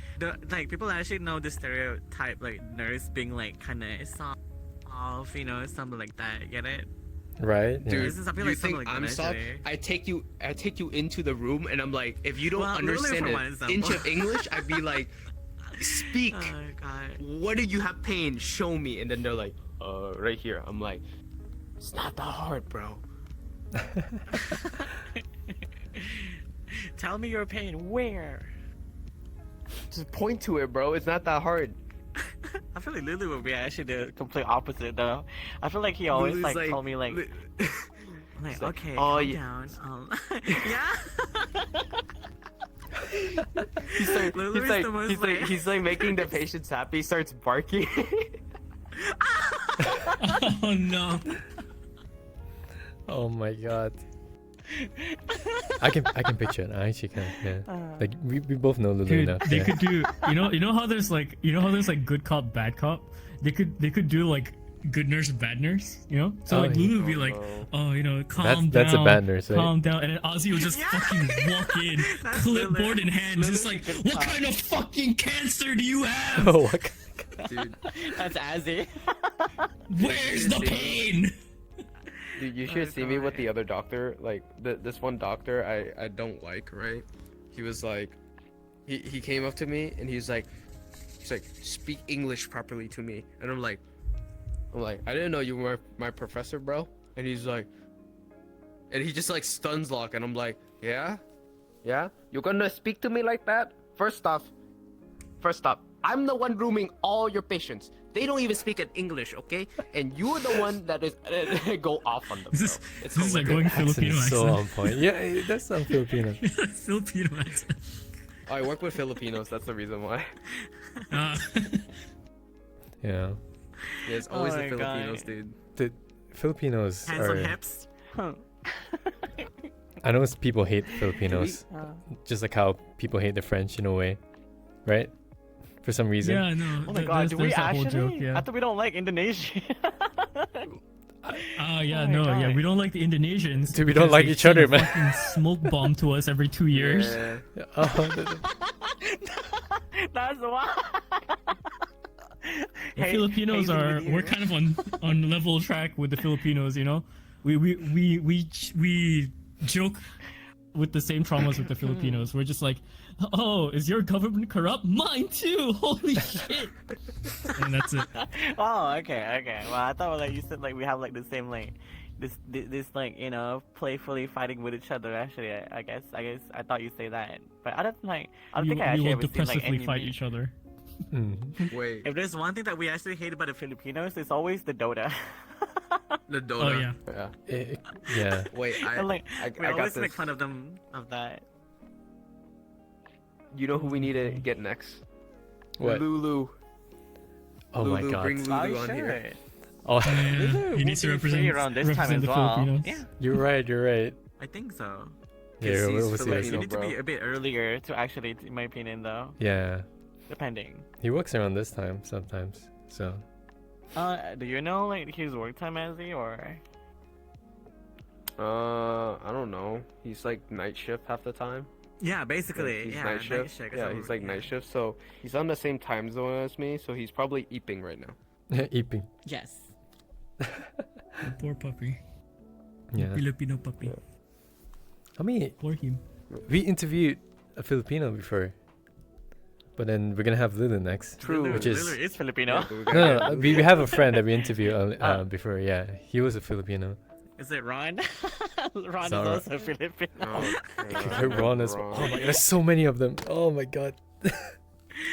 people actually know the stereotype like nurse being like kind of soft, you know, something like that. Get it? Right? Yeah. Dude, This is- I feel you like something think like I'm that, soft? actually. I take you into the room, and I'm like, if you don't Well, literally understand for one an example. inch of English, I'd be like, speak. Oh god. What do you have pain? Show me. And then they're like, right here. I'm like, it's not that hard, bro. Tell me your pain. Where? Just point to it, bro. It's not that hard. I feel like Lulu would be actually the complete opposite though. I feel like he always Lulu's like told me like, li- like like, okay, oh, calm yeah. down. Yeah. Lulu he's is like, the most, he's like, he's like making the patients happy. He starts barking. Oh no. Oh my god. I can picture it. I actually can. Yeah. Like we both know Lulu Dude, enough. they Yeah. could do. You know how there's like good cop, bad cop. They could do like good nurse, bad nurse. You know. So Oh, like yeah. Lulu would be Oh, like, no. oh, you know, calm down. That's a bad nurse, right? Calm down, and then Ozzy would just Yeah. fucking walk in, That's clipboard Lulu. in hand, just Lulu's like, a good what cop. kind of fucking cancer do you have? Oh, what? Dude, That's Azzy. Where's the pain? dude, you Oh, should see me with God. the other doctor. Like this one doctor, I don't like. Right? He was like, he came up to me and he's like, speak English properly to me, and I'm like, I didn't know you were my professor, bro. And he's like, and he just like stuns lock, and I'm like, yeah, you're gonna speak to me like that? First off, I'm the one rooming all your patients. They don't even speak in English, okay? And you're the one that is go off on them. This is bro. It's this is like hilarious. going Filipino Accent is so accent. on point. Yeah, that's some Filipino. Filipino accent. I work with Filipinos. That's the reason why. Uh, Yeah. Yeah, it's always Oh the my God. Filipinos, dude. The Filipinos Hands on are. hips. I know people hate Filipinos, Uh, just like how people hate the French in a way, right? For some reason. yeah, no. oh my god, do we there's that whole actually? joke, yeah. I thought we don't like Indonesia. Yeah, Oh my no, yeah, God. we don't like the Indonesians. Dude, we don't because like they each other, send a man. fucking smoke bomb to us every 2 years. Yeah. Oh, That's why. The Filipinos are we're kind of on level track with the Filipinos, you know. We joke with the same traumas with the Filipinos. We're just like, oh, is your government corrupt? Mine too. Holy shit. And that's it. Oh, okay. Well, I thought like you said like we have like the same like this like you know playfully fighting with each other. Actually, I guess I thought you say that, but I don't like I don't We, think I we actually will ever seen like depressively any fight meme. each other. mm. Wait, If there's one thing that we actually hate about the Filipinos, it's always the Dota. the donut. Oh yeah. Yeah. Yeah. Wait, And, like, I we got always this. make fun of them of that. You know who we need to get next? What? Lulu. Oh my Lulu, god. bring Lulu Oh, on here. Oh, Yeah, Lulu he needs to will be free represent, around this time represent as the well. Filipinos. Yeah, you're right. You're right. I think so. Yeah, he's we'll see. Filipino. You need to be bro. a bit earlier to actually, in my opinion, though. Yeah, Depending. he works around this time sometimes. So Do you know like his work time, Azzy, or? I don't know. He's like night shift half the time. Yeah, basically. He's yeah, night shift. Yeah, he's like night shift. So he's on the same time zone as me. So he's probably eating right now. eating. Yes. The poor puppy. Yeah. Filipino puppy. Yeah. I mean, Poor him. we interviewed a Filipino before, but then we're gonna have Lulu next. True. Which is- Lulu is Filipino. Yeah, but we No, gotta no, we have a friend that we interviewed before. Yeah, he was a Filipino. Is it Ron? Ron is Sorry. also Filipino. Oh, Ron as well. Oh my god, there's so many of them. Oh my god.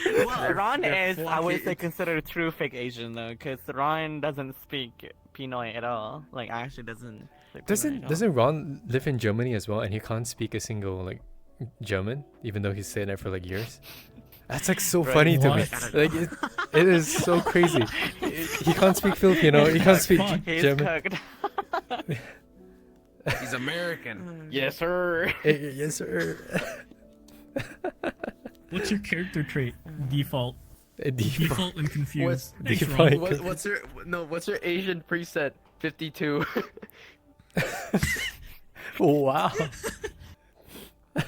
Well, Ron they're is, I would fluffy. say, considered true fake Asian though, because Ron doesn't speak Pinoy at all. Like, actually doesn't. Speak Pinoy at all. Doesn't Ron live in Germany as well, and he can't speak a single like German, even though he's stayed there for like years? That's like so Right. funny to me. What? Like it is so crazy. He can't speak Filipino. He can't speak Fuck. He's German. cooked. He's American. Yes, sir. Yes, sir. What's your character trait? Default. Default. Default and confused. Thanks, default. Ron. What's your Asian preset? 52. Wow.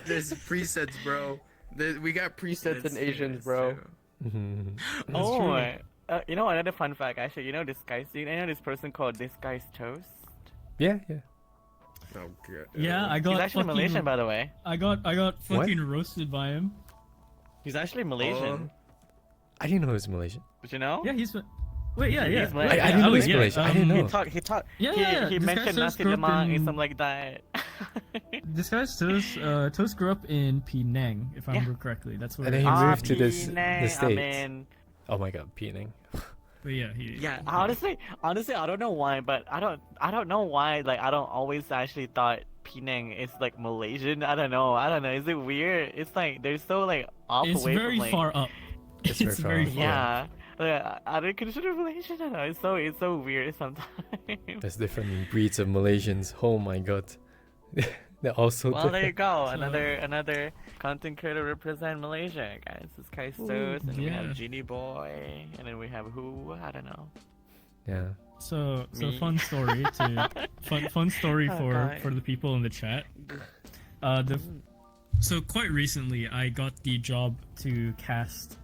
There's presets, bro. We got presets in Asians, bro. Mhm. Oh, true. you know another fun fact actually. You know this guy. I know this person called this guy's toast. Yeah, yeah. Oh god. Yeah, I He's got actually fucking, Malaysian, by the way. I got fucking roasted by him. He's actually Malaysian. I didn't know he was Malaysian. Did you know? Yeah, wait, yeah. He's Malaysian. I didn't know was- he's Malaysian. I didn't know. He talked. Yeah, he, yeah, he this guy mentioned just nasi grew up lemak and in- something like that. This guy's Toast grew up in Penang, if I Yeah. remember correctly. That's where. And then he moved to the Penang, States. I mean, Oh my god, Penang. But yeah, he. yeah. Honestly, I don't know why, but I don't know why. Like, I don't always actually thought Penang is like Malaysian. I don't know. Is it weird? It's like they're so like off It's away very from like. far up. It's very far up, Yeah. I don't consider Malaysian. I don't know. It's so weird sometimes. There's different breeds of Malaysians. Oh my god. They're also Well, there you different. go. Another content creator represent Malaysia, guys. This guy's Toast, and we yeah. have Genie Boy, and then we have who? I don't know. Yeah. So Me. fun story fun story Oh, for God. the people in the chat. So quite recently, I got the job to cast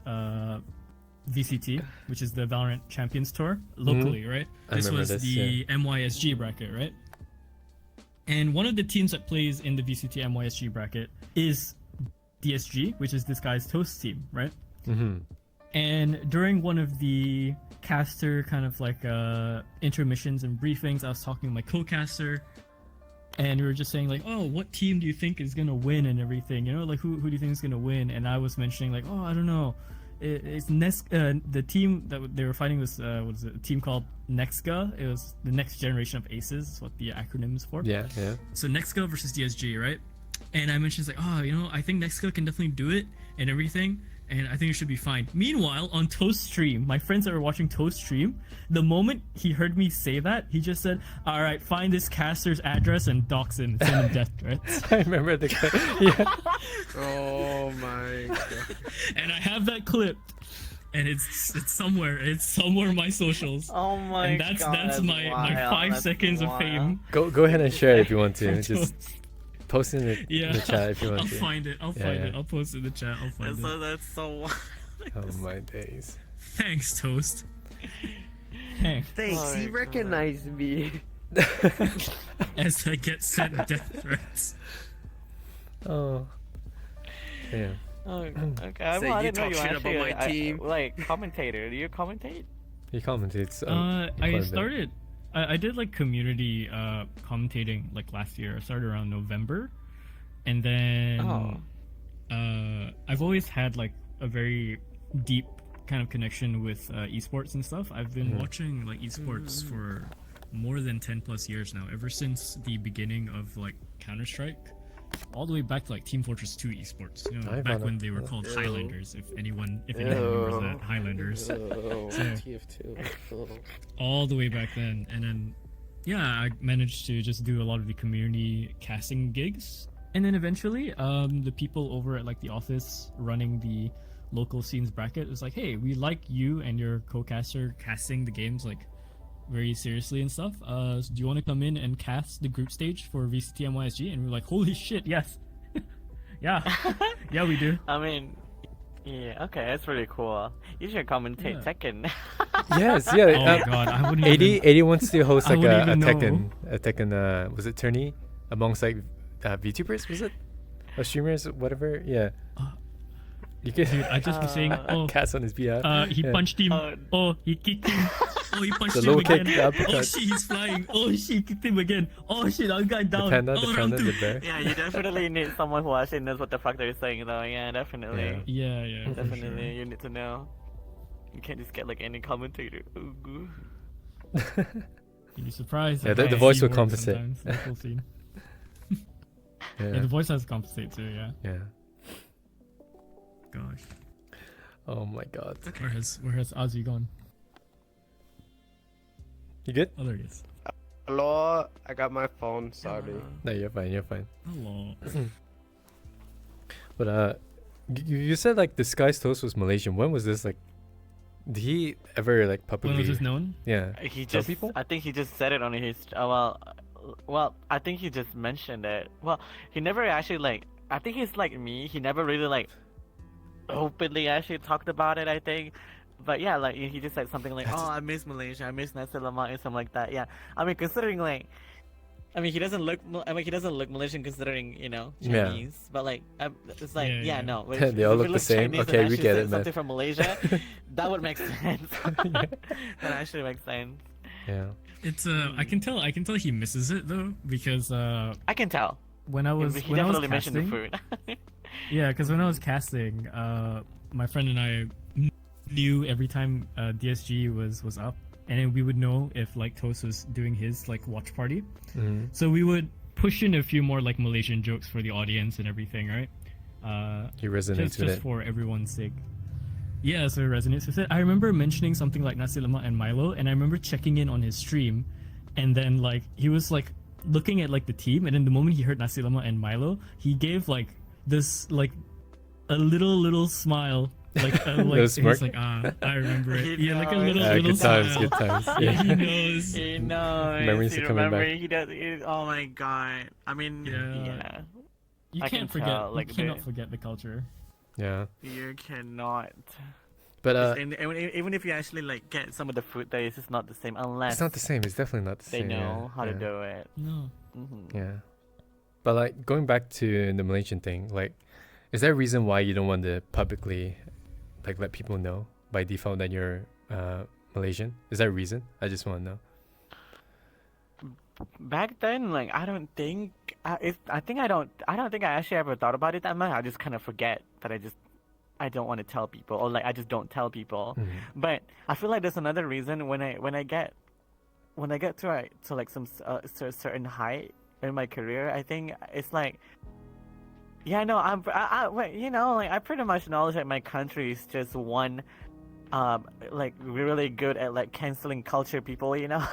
VCT, which is the Valorant Champions Tour locally, right? I This remember was this, the MYSG bracket, right? And one of the teams that plays in the VCT MYSG bracket is DSG, which is this guy's Toast team, right? Mm-hmm. And during one of the caster kind of like intermissions and briefings, I was talking to my co-caster, and we were just saying like, oh, what team do you think is gonna win and everything? You know, like who do you think is gonna win? And I was mentioning like, oh, I don't know. It's the team that they were fighting was what is it? A team called Nexga. It was the next generation of aces. Is what the acronym is for. Yeah, yeah. So Nexga versus DSG, right? And I mentioned like, oh, you know, I think Nexga can definitely do it and everything, and I think it should be fine. Meanwhile, on Toast stream, my friends that were watching Toast stream, the moment he heard me say that, he just said, "All right, find this caster's address and dox him, send him death threats." I remember the yeah. Oh my god. And I have that clipped, and it's somewhere. It's somewhere on my socials. Oh my And that's my wild. 5 That's seconds of wild. fame. Go ahead and share it if you want to. from Just Toast. post in the chat if you want I'll to. find it. I'll Yeah, find yeah. it. I'll post it in the chat. I'll find it. That's so wild. Oh my days. Thanks, Toast. Hey, Thanks, Oh he my recognized me. as I get sent death threats. Oh. Yeah. Oh, okay. Say Well, I you didn't know talk you shit actually about my team. like commentator. Do you commentate? He commentates. I quite a bit. started. I did like community commentating like last year. I started around November, and then Oh. I've always had like a very deep kind of connection with esports and stuff. I've been watching like esports for more than 10 plus years now, ever since the beginning of like Counter-Strike, all the way back to like Team Fortress 2 esports. You know, I back found when it. they were called Ew. Highlanders. If anyone remembers Ew. that, Highlanders. Oh, Yeah. TF2. All the way back then, and then yeah, I managed to just do a lot of the community casting gigs, and then eventually the people over at like the office running the local scenes bracket was like, hey, we like you and your co-caster casting the games like very seriously and stuff. So do you want to come in and cast the group stage for VCT MYSG? And we were like, holy shit, yes. Yeah, yeah, we do. I mean, yeah. Okay, that's really cool. You should commentate Yeah. Tekken. Yes, yeah. Oh god, I wouldn't 80, even... 80 wants to host I like wouldn't a even Tekken, was it tourney amongst like VTubers, was it? Or streamers, whatever, yeah. You could Dude, I just be saying, oh, cast on his behalf. he Yeah. punched him. Uh, Oh, he kicked him. Oh, he punched The him low again. kick, the Oh uppercut. shit, he's flying. Oh shit, he kicked him again. Oh shit, that guy The down. panda, oh, the round panda, two. the bear. yeah, you definitely need someone who actually knows what the fuck they're saying, though. Yeah, definitely. Yeah, yeah, for Definitely, sure. you need to know. You can't just get like any commentator. Ooh. You'd be surprised. Yeah, at the how voice it will works compensate. sometimes, local scene. Yeah, Yeah, the voice has to compensate too. Yeah. yeah. Gosh, Oh my god. where has Ozzy gone? You good? Oh, there he is. Hello, I got my phone. Sorry. No, you're fine, you're fine. Hello. But You said like Disguised Toast was Malaysian. When was this like? Did he ever like When publicly? was this known? Yeah. He Tell just, people? I think he just said it on his. Well, I think he just mentioned it. Well, he never actually like. I think he's like me. He never really like openly actually talked about it. I think, but yeah, like he just said something like, That's- "Oh, I miss Malaysia. I miss nasi lemak," and something like that. Yeah, I mean, considering like. I mean, he doesn't look. I mean, he doesn't look Malaysian considering Yeah. Chinese. But like, it's like, Yeah, yeah, yeah. no. but They if all we look the same? Chinese and Okay, we actually get said it, man. Something from Malaysia, that would make sense. That actually makes sense. Yeah. It's I can tell he misses it though, because I can tell. when I was He when I was definitely mentioned the casting, food. yeah, because when I was casting, my friend and I knew every time DSG was up, and then we would know if like Toast was doing his like watch party. Mhm. So we would push in a few more like Malaysian jokes for the audience and everything, right? He resonates with Just it. for everyone's sake. Yeah, so it resonates with it. I remember mentioning something like nasi lemak and Milo, and I remember checking in on his stream, and then like he was like looking at like the team, and then the moment he heard nasi lemak and Milo, he gave like this like a little smile, like Little he smirk. was like, I remember it. He Yeah, like a knows. little Good times, smile. good times. Yeah, Yeah. he knows. He knows. Memories he are coming back. remember. He does. Oh my god. I mean, Yeah. You I can't can forget. tell, like, you cannot the- forget the culture. Yeah. you cannot. But And even if you actually like get some of the food there, it's just not the same unless it's not the same. It's definitely not the they same. know yeah. how to yeah. do it. No. Yeah. But like going back to the Malaysian thing, like, is there a reason why you don't want to publicly, like, let people know by default that you're Malaysian? Is there a reason? I just want to know. Back then, like I don't think I think I don't think I actually ever thought about it that much. I just kind of forget that I don't want to tell people, or like I just don't tell people. Mhm. But I feel like there's another reason when I get to like some certain height in my career. I think it's like, yeah, no, wait, you know, like I pretty much know that my country is just one, like really good at like canceling culture people, you know.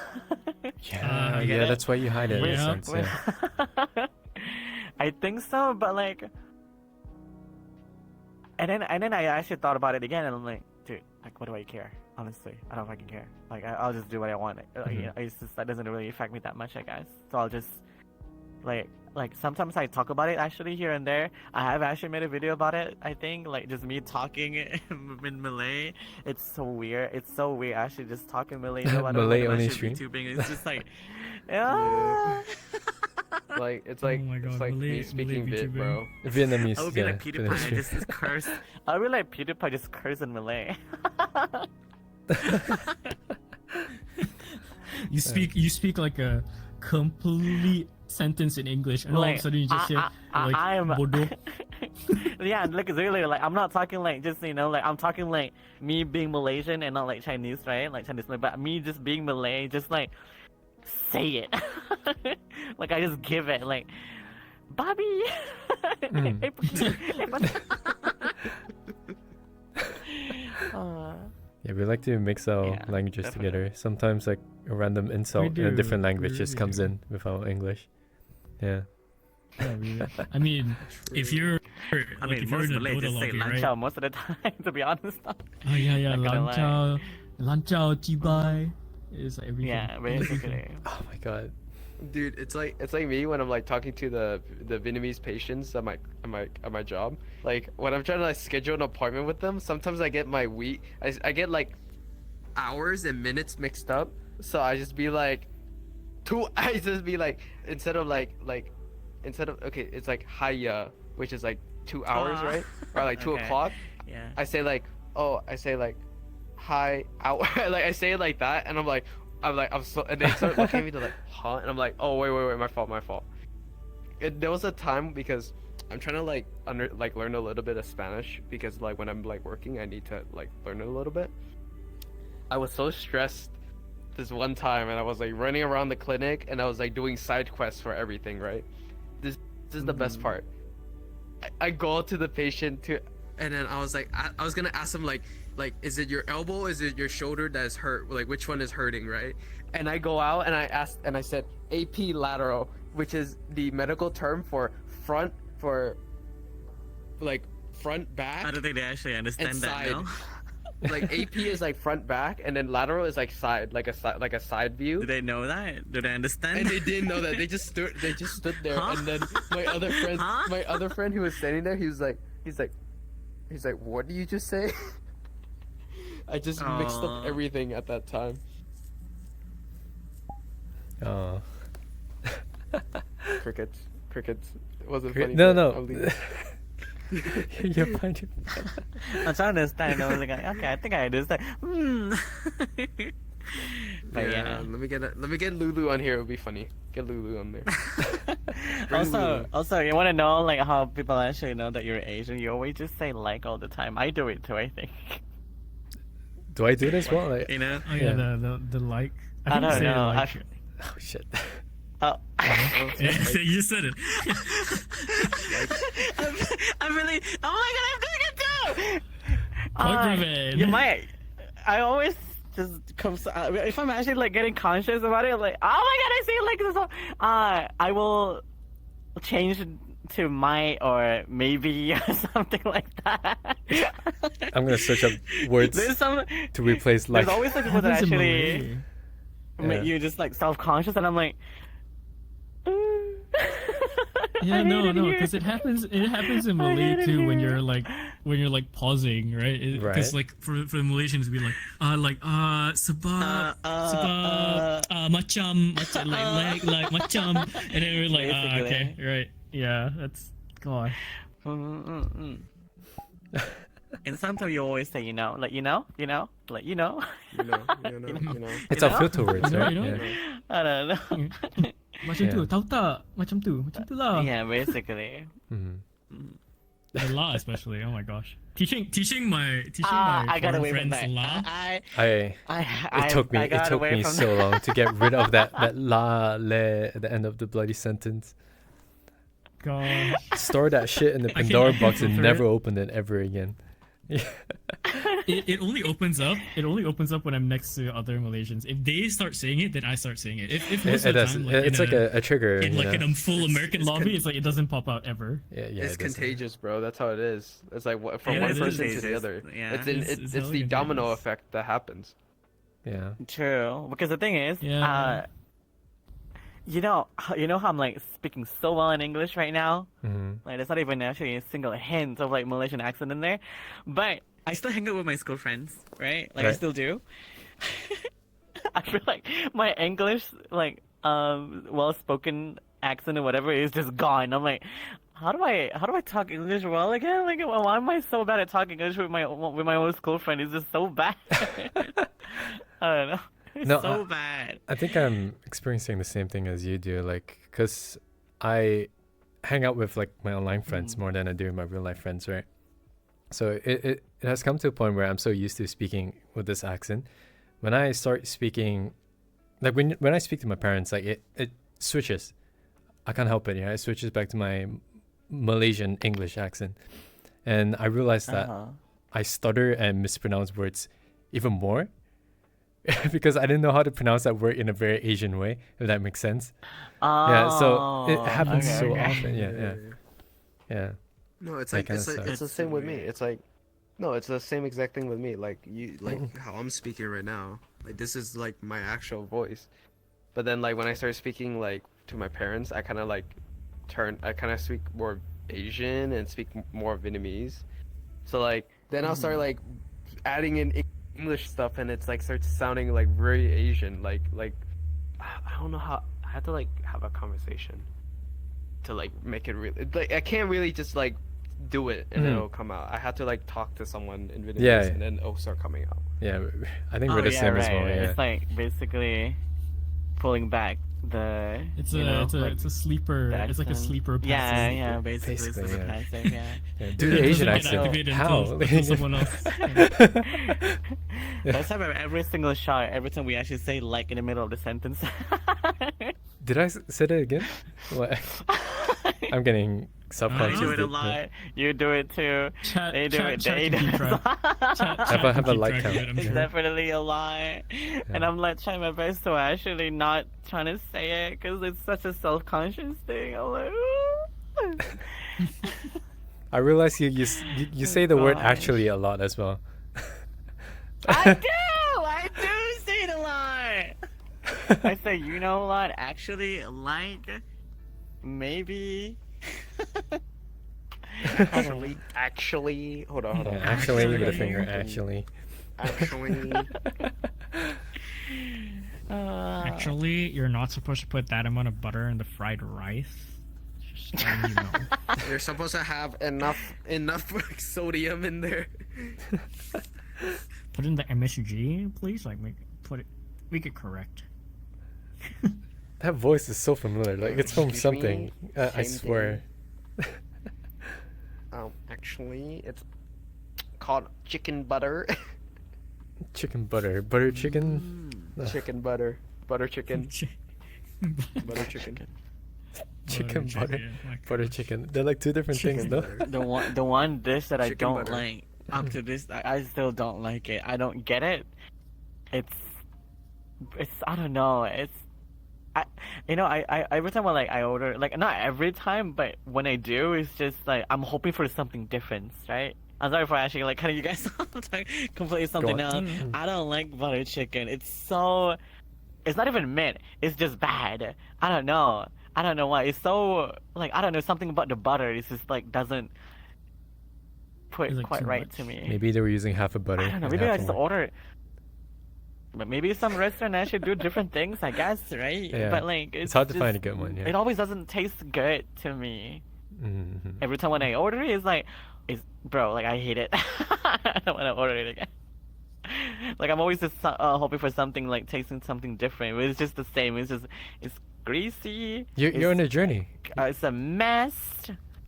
Yeah, I yeah, get it. that's why you hide it. Yeah. Makes sense, yeah. I think so, but like, and then I actually thought about it again, and I'm like, dude, like, what do I care? Honestly, I don't fucking care. Like, I'll just do what I want. You know, it's just that doesn't really affect me that much, I guess. So I'll just like sometimes I talk about it actually here and there. I have actually made a video about it. I think like just me talking in Malay. It's so weird. It's so weird actually just talking Malay. No, I don't know Malay what I'm only actually stream? VTubing. It's just like, yeah. Like it's Oh like my it's God, like Malay- me speaking Malay bit, bro. Vietnamese. I would be yeah, like PewDiePie, Vietnamese. just curse. I would be like PewDiePie, just curse in Malay. You speak like a complete sentence in English, and all of a Like, sudden you just say like I am. bodoh. Yeah, like really, like I'm not talking like just like I'm talking like me being Malaysian and not like Chinese, right? Like Chinese, but me just being Malay, just like say it. Like I just give it like, Bobby. Yeah, we like to mix our Yeah, languages definitely. together. Sometimes like a random insult in a do, different we language just really comes do. in with our English. Yeah. Yeah, I mean, if you're, I like, mean, if you're most in a Malay Dota just say lobby, right? lanchao most of the time, to be honest. Oh yeah, Not gonna lie. lanchao, jibai is like everything. Yeah, basically. Oh my god. Dude, it's like me when I'm like talking to the Vietnamese patients at my job. Like when I'm trying to like schedule an appointment with them, sometimes I get my week I get like hours and minutes mixed up. So I just be like I just be like instead of okay, it's like hiya, which is like 2 hours, Ah. right? Or like 2 Okay. o'clock. Yeah. I say like hi hour like I say it like that, and I'm so, and they start looking at me, they're like, huh? And I'm like, oh wait, my fault. There was a time because I'm trying to learn a little bit of Spanish, because like when I'm like working I need to like learn it a little bit. I was so stressed this one time, and I was like running around the clinic, and I was like doing side quests for everything, right? This is the best part. I go to the patient and then I was like, I was gonna ask him like, is it your elbow? Is it your shoulder that's hurt? Like, which one is hurting, right? And I go out and I said AP lateral, which is the medical term for front front, back, I don't think they actually understand that. side. No? like AP is like front, back, and then lateral is like side, like a side view. Do they know that? Do they understand? And they didn't know that. They just stood there, Huh? and then my other friend, Huh? my other friend who was standing there, he's like, what did you just say? I just mixed up Aw. everything at that time. Oh. Crickets. It wasn't Cri- funny. no, but no. I'll leave it. You're fine. I'm trying to understand. I was like, okay, I think I understand. But yeah. Let me get Lulu on here. It'll be funny. Get Lulu on there. Bring Lulu. Also, you want to know like how people actually know that you're Asian? You always just say like all the time. I do it too. I think. Do I do this well? Like, You know. Oh yeah, Yeah. the like. I think you don't say know. like. oh shit. Oh. Yeah, you just said it. I'm really. Oh my god, I'm doing it too. Point proven. You might. I always just come. If I'm actually like getting conscious about it, like, oh my god, I say it like this. I will change to my or maybe or something like that. I'm gonna search up words There's some. to replace like. There's always like people that Happens in actually Malay. make Yeah. you just like self-conscious, and I'm like. Yeah, I no, hate it here. because it happens in I hate Malay it too when here. you're like pausing, right? Because Right. like for the Malaysians it'd be like sebab macam like macam, and then we're like okay, Basically. right, yeah, that's gosh. And sometimes you always say, like, like, You know. It's You our know? filter words, You know, right? you know? Yeah. I don't know. Macam tu, Yeah. tahu tak? Macam tu lah. Yeah, basically. Mhm. The la especially. Oh my gosh. Teaching my I got foreign away from friends that. la. It took me got away from so that. long to get rid of that la le at the end of the bloody sentence. Gosh. Store that shit in the I can- Pandora I can box and filter never it. open it ever again. It only opens up. It only opens up when I'm next to other Malaysians. If they start saying it, then I start saying it. If most It of the does. time, It's like a trigger. in you like know? in a full American it's lobby, con- it's like it doesn't pop out ever. Yeah, yeah. It's it does. contagious, bro. That's how it is. It's like from Yeah, one it is person to the contagious. other. Yeah. It's hella the domino contagious. effect that happens. Yeah. True, because the thing is, Yeah. you know how I'm like speaking so well in English right now. hmm Like, there's not even actually a single hint of like Malaysian accent in there, but I still hang out with my school friends, right? Like I Right. still do. I feel like my English, like well-spoken accent or whatever, is just gone. I'm like, how do I talk English well again? Like, why am I so bad at talking English with my old school friend? It's just so bad. I don't know. It's No, so bad. I think I'm experiencing the same thing as you do, like, because I hang out with like my online friends more than I do my real life friends, right? So it has come to a point where I'm so used to speaking with this accent. When I start speaking, like when I speak to my parents, like it switches. I can't help it, yeah. It switches back to my Malaysian English accent, and I realized that I stutter and mispronounce words even more because I didn't know how to pronounce that word in a very Asian way, if that makes sense. Yeah, so it happens okay, so okay. often. Yeah. No, it's That like kinda it's sucks. the same with me. It's like no, it's the same exact thing with me. Like how I'm speaking right now. Like this is like my actual voice. But then like when I start speaking like to my parents, I kind of speak more Asian and speak more Vietnamese. So like then I'll start like adding in English stuff, and it's like starts sounding like very Asian. Like I don't know how. I have to like have a conversation to like make it really like I can't really just like do it and then Mhm. it'll come out. I have to like talk to someone in Vietnamese Yeah. and then it'll start coming out. Yeah, I think Oh, we're the yeah, same as right, well. right. Yeah. It's like basically pulling back the. It's you know, like, it's a sleeper. the It's like a accent. sleeper. Yeah, passive. yeah, basically, Basically, super yeah. passive, yeah. Yeah, It do the doesn't Asian get accent. activated How? until someone else. Let's have every single shot every time we actually say like in the middle of the sentence. Did I say that again? What? I'm getting I subconscious. do it a that- lot. You do it too. Chat, They do chat, it. chat They can do keep it. track. Chat, Have chat a can keep like track of count. it, I'm It's sure. definitely a lie. And I'm like trying my best to actually not trying to say it because it's such a self-conscious thing. I'm like, ooh. I realize you say the word Gosh. actually a lot as well. I do say it a lot. I say you know a lot. Actually, like maybe. Actually, hold on, hold on. Yeah, actually with a Actually. finger, actually. Actually, Actually, you're not supposed to put that amount of butter in the fried rice. Just letting you know. you're supposed to have enough sodium in there. Put in the MSG, please. Like, make it correct. That voice is so familiar. Like it's from Excuse something. me? I Same swear. Actually, it's called chicken butter. Chicken butter, butter chicken, Chicken butter, butter chicken, butter chicken. chicken butter, My butter chicken. They're like two different things, though. The one dish that I Chicken don't butter. like up to this, I still don't like it. I don't get it. It's I don't know. I every time I order, like, not every time, but when I do, it's just like I'm hoping for something different, right? I'm sorry for actually like cutting you guys off, like completely something on. else. I don't like butter chicken. It's not even mint. It's just bad. I don't know why. It's so, like, I don't know, something about the butter. It's just like doesn't put It's, like, quite too right much. to me. Maybe they were using half a butter. I don't know. and Maybe I half just more. order it. But maybe some restaurant actually do different things, I guess, right? Yeah. But like, It's hard to find a just- good one. Yeah. It always doesn't taste good to me. Mhm. Every time when I order it, it's like, bro, like I hate it. I don't want to order it again. Like I'm always just hoping for something, like tasting something different. But it's just the same. It's greasy. You're on a journey. It's a mess.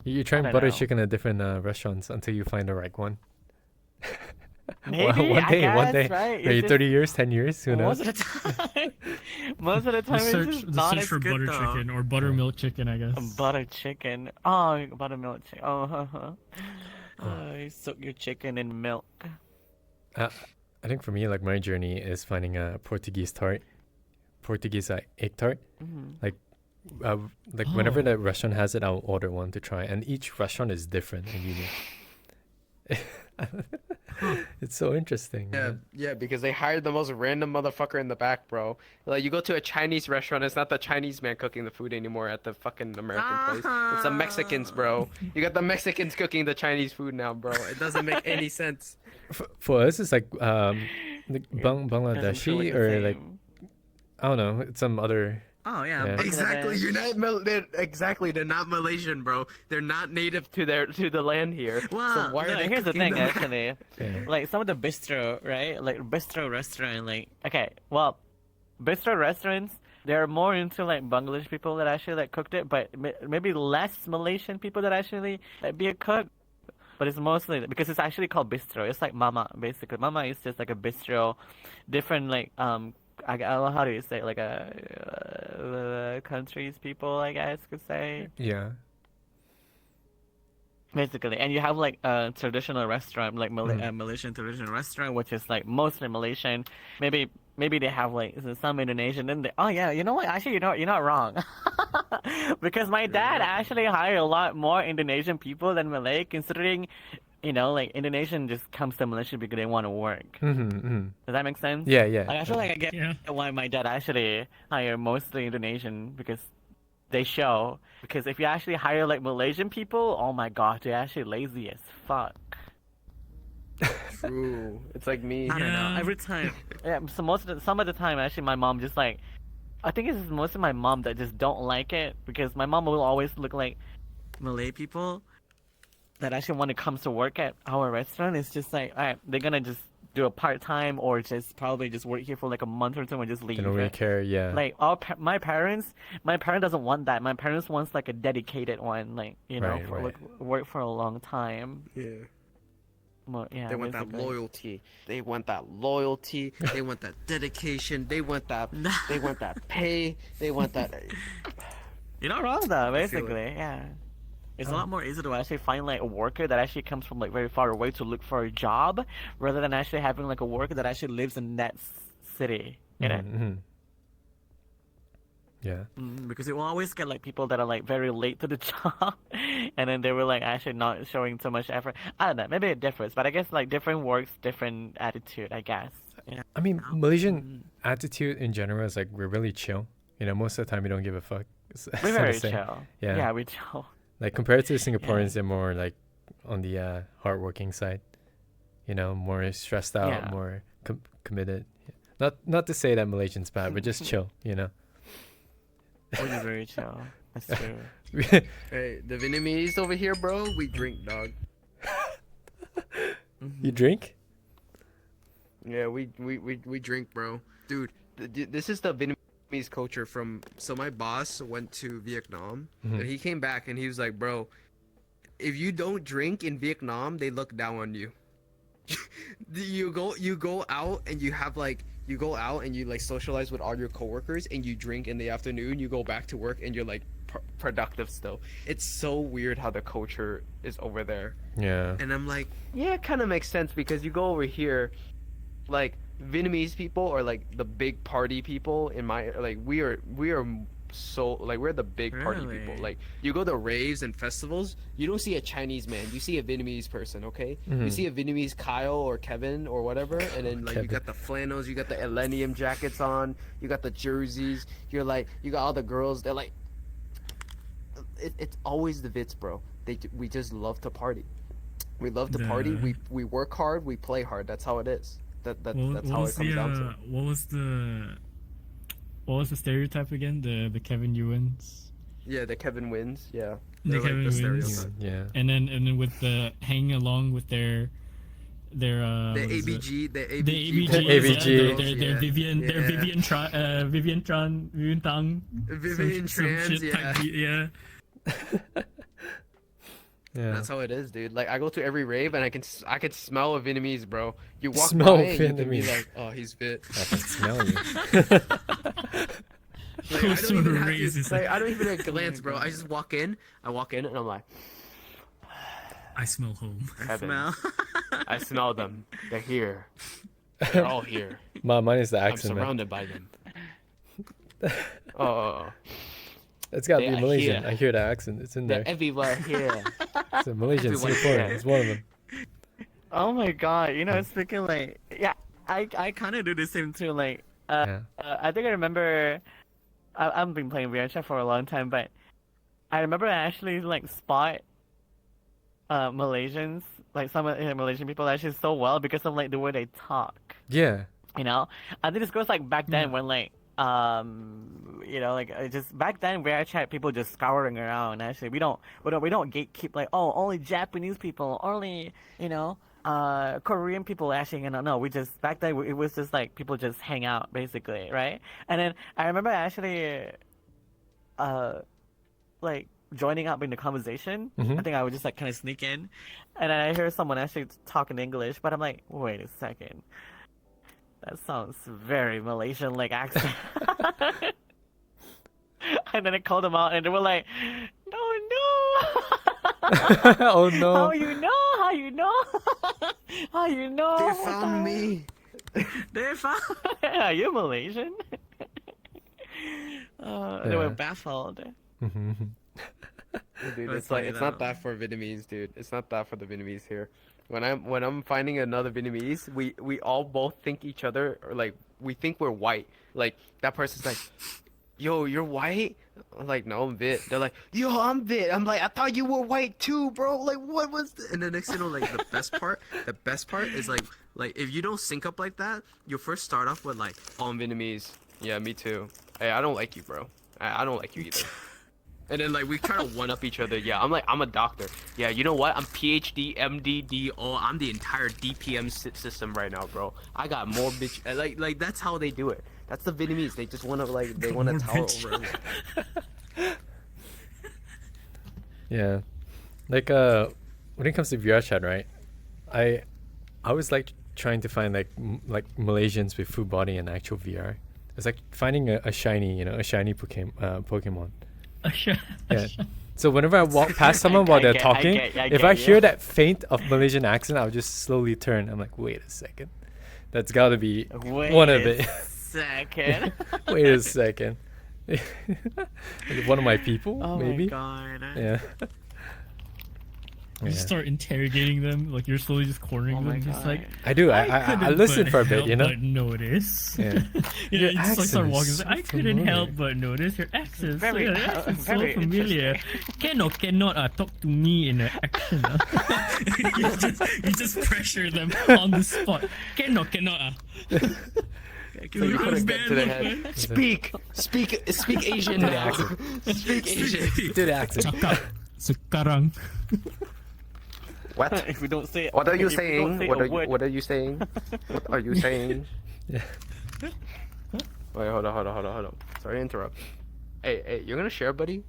You're trying don't butter know. chicken at different restaurants until you find the right one. Maybe one day, I one guess, day. right? Maybe It's 30 years, 10 years, who knows? most of the time. Most of the time, The it's just not as search for good, butter though. chicken or buttermilk chicken, I guess. Butter chicken. Oh, buttermilk chicken. Oh, you soak your chicken in milk. I think for me, like my journey is finding a Portuguese tart, Portuguese egg tart. Like whenever Oh. the restaurant has it, I'll order one to try. And each restaurant is different and unique. It's so interesting. Yeah, man. yeah, because they hired the most random motherfucker in the back, bro. Like you go to a Chinese restaurant, it's not the Chinese man cooking the food anymore at the fucking American place. It's the Mexicans, bro. You got the Mexicans cooking the Chinese food now, bro. It doesn't make any sense. For us, it's like Doesn't feel Bangladeshi the or like same. I don't know, it's some other. Oh yeah, Yeah. Exactly, you're not exactly. They're not Malaysian, bro. They're not native to the land here. Well, so why are they here's the cooking thing, them? actually. Yeah. Like some of the bistro, right? Like bistro restaurant, like, okay, well, bistro restaurants, they're more into like Bangladesh people that actually like cooked it, but maybe less Malaysian people that actually like be a cook. But it's mostly because it's actually called bistro. It's like mama, basically. Mama is just like a bistro, different like how do you say, like countries people, I guess could say. Yeah. Basically, and you have like a traditional restaurant, like Malaysian traditional restaurant, which is like mostly Malaysian. Maybe they have like some Indonesian. Then oh yeah, you know what? Actually, you're not wrong. Because my dad actually hired a lot more Indonesian people than Malay, considering, like Indonesian just comes to Malaysia because they want to work. Mm-hmm. Does that make sense? Yeah, yeah. Like, I feel like I get Yeah. why my dad actually hired mostly Indonesian, because they show. Because if you actually hire like Malaysian people, oh my god, they're actually lazy as fuck. True. It's like me. I don't know. Yeah. Every time. Yeah. So some of the time, actually, my mom just like. I think it's mostly my mom that just don't like it, because my mom will always look like Malay people that actually when it comes to work at our restaurant, it's just like, all right, they're gonna just do a part time or just probably just work here for like a month or two and just leave. They don't really care. Yeah. Like my parent doesn't want that. My parents wants like a dedicated one, like Right, for right. like work for a long time. Yeah. Well, yeah, They want that basically. loyalty. They want that loyalty. They want that dedication. They want that. They want that pay. They want that. You're not wrong though. feel it. Basically, yeah. It's a lot more easy to actually find like a worker that actually comes from like very far away to look for a job, rather than actually having like a worker that actually lives in that city. You know? Mm-hmm. Yeah. Because it will always get like people that are like very late to the job, and then they were like actually not showing so much effort. I don't know, maybe it differs, but I guess like different works, different attitude, I guess. Yeah. I mean, Malaysian attitude in general is like we're really chill. You know, most of the time we don't give a fuck. We're so to very say. chill. Yeah. Yeah, we chill. Like compared to the Singaporeans, they're more like on the hardworking side. You know, more stressed out, Yeah. more committed. Not to say that Malaysians bad, but just chill. You know. We're very chill. That's true. Hey, the Vietnamese over here, bro, we drink, dog. You drink? Yeah, we drink, bro. Dude, this is the Vietnamese culture from. So my boss went to Vietnam, Mhm. and he came back, and he was like, bro, if you don't drink in Vietnam, they look down on you. you go out and you have like you go out and you like socialize with all your coworkers and you drink in the afternoon. You go back to work and you're like productive still. It's so weird how the culture is over there. Yeah. And I'm like, yeah, it kind of makes sense because you go over here, like Vietnamese people are like the big party people in my like we are so like we're the big party people. Really? Like you go to raves and festivals, you don't see a Chinese man, you see a Vietnamese person, okay? You Mhm. see a Vietnamese Kyle or Kevin or whatever, and then like you Kevin. got the flannels, you got the Elenium jackets on, you got the jerseys, you're like you got all the girls, they're like it's always the Vits, bro. We just love to party. We love to party. The- We work hard. We play hard. That's how it is. That's What, how what it was comes the down to. what was the stereotype again? The Kevin Ewans. Yeah, the Kevin wins. Yeah, The They're like Kevin the wins. stereotype. Yeah. And then with the hanging along with their The what is it? ABG, the The ABG, ABG, ABG. their Vivian, their Yeah. Vivian Tran, Vivian Tang, Vivian some Trans, shit yeah. type beat, yeah. Yeah. That's how it is, dude. Like I go to every rave and I can smell a Vietnamese, bro. You walk Smell by and you can be Vietnamese. like, oh, he's Vit. I can smell you. Like, Who I sort don't of even have raises to, like, it? I don't even have to glance, bro. I just walk in. I walk in and I'm like, I smell home. Kevin. Smell. I smell them. They're here. They're all here. Mine is the I'm accent, man. surrounded by them. Oh, It's got to They be are Malaysian. here. I hear the accent. It's in they're there. everywhere here. It's a Malaysian, everyone Singaporean. here. It's one of them. Oh my god, you know, speaking like, yeah, I kind of do the same too. Like, Yeah. I think I remember, I've been playing VRChat for a long time, but I remember I actually like spot Malaysians, like some Malaysian people actually so well because of like the way they talk. Yeah. You know, I think this goes like back then when like you know, like just back then VRChat people just scouring around. Actually, we don't gatekeep like, oh, only Japanese people, only, you know, Korean people actually, you know, no, we just back then it was just like people just hang out basically, right? And then I remember actually like joining up in the conversation. Mhm. I think I would just like kind of sneak in, and then I hear someone actually talking English, but I'm like, wait a second, that sounds very Malaysian like accent. And then I called them out, and they were like, no. Oh no. How you know? How you know? How you know? They What found the- me. They found. Are you Malaysian? They were Yeah. baffled. Mhm. Dude, That's it's like funny it's not though. that for Vietnamese, dude. It's not that for the Vietnamese here. When I'm finding another Vietnamese, we all both think each other or like we think we're white. Like that person's like, yo, you're white? I'm like, no, I'm Vit. They're like, yo, I'm Vit. I'm like, I thought you were white too, bro. Like, what was this? And the next thing you know, like the best part is like if you don't sync up like that, you'll first start off with like, oh, I'm Vietnamese. Yeah, me too. Hey, I don't like you, bro. I don't like you either. And then like we try to one up each other. Yeah, I'm like, I'm a doctor. Yeah, you know what? I'm PhD, MD, DO. I'm the entire DPM system right now, bro. I got more bitch. Like that's how they do it. That's the Vietnamese. They just wanna like they wanna More tower bitch. over. Yeah. Like when it comes to VR chat, right? I was like trying to find like like Malaysians with full body and actual VR. It's like finding a shiny, you know, a shiny Pokemon. Yeah. So whenever I walk past someone while I they're get- talking, I if get I you. hear that faint of Malaysian accent, I'll just slowly turn. I'm like, wait a second. That's gotta be Wait one of a it. second. Wait a second. One of my people, Oh maybe? my god. Yeah. You just Yeah. start interrogating them, like you're slowly just cornering Oh my them, just God. like I do. I couldn't listen but for a bit, help you know. But notice. Yeah. You Your just like accent start is walking. so I couldn't familiar. help but notice your accent. Very- Your accent's so very familiar. Cannot talk to me in an accent. you just pressure them on the spot. Cannot So you put a gun to their head. man. Speak Asian Do the now. accent. Speak Asian. Do the accent. Cakap sekarang. What? If we don't say, What are you if we don't saying? say What a are you, word- what are you saying? What are you saying? Yeah. Wait, hold on. Sorry to interrupt. Hey, you're gonna share, buddy?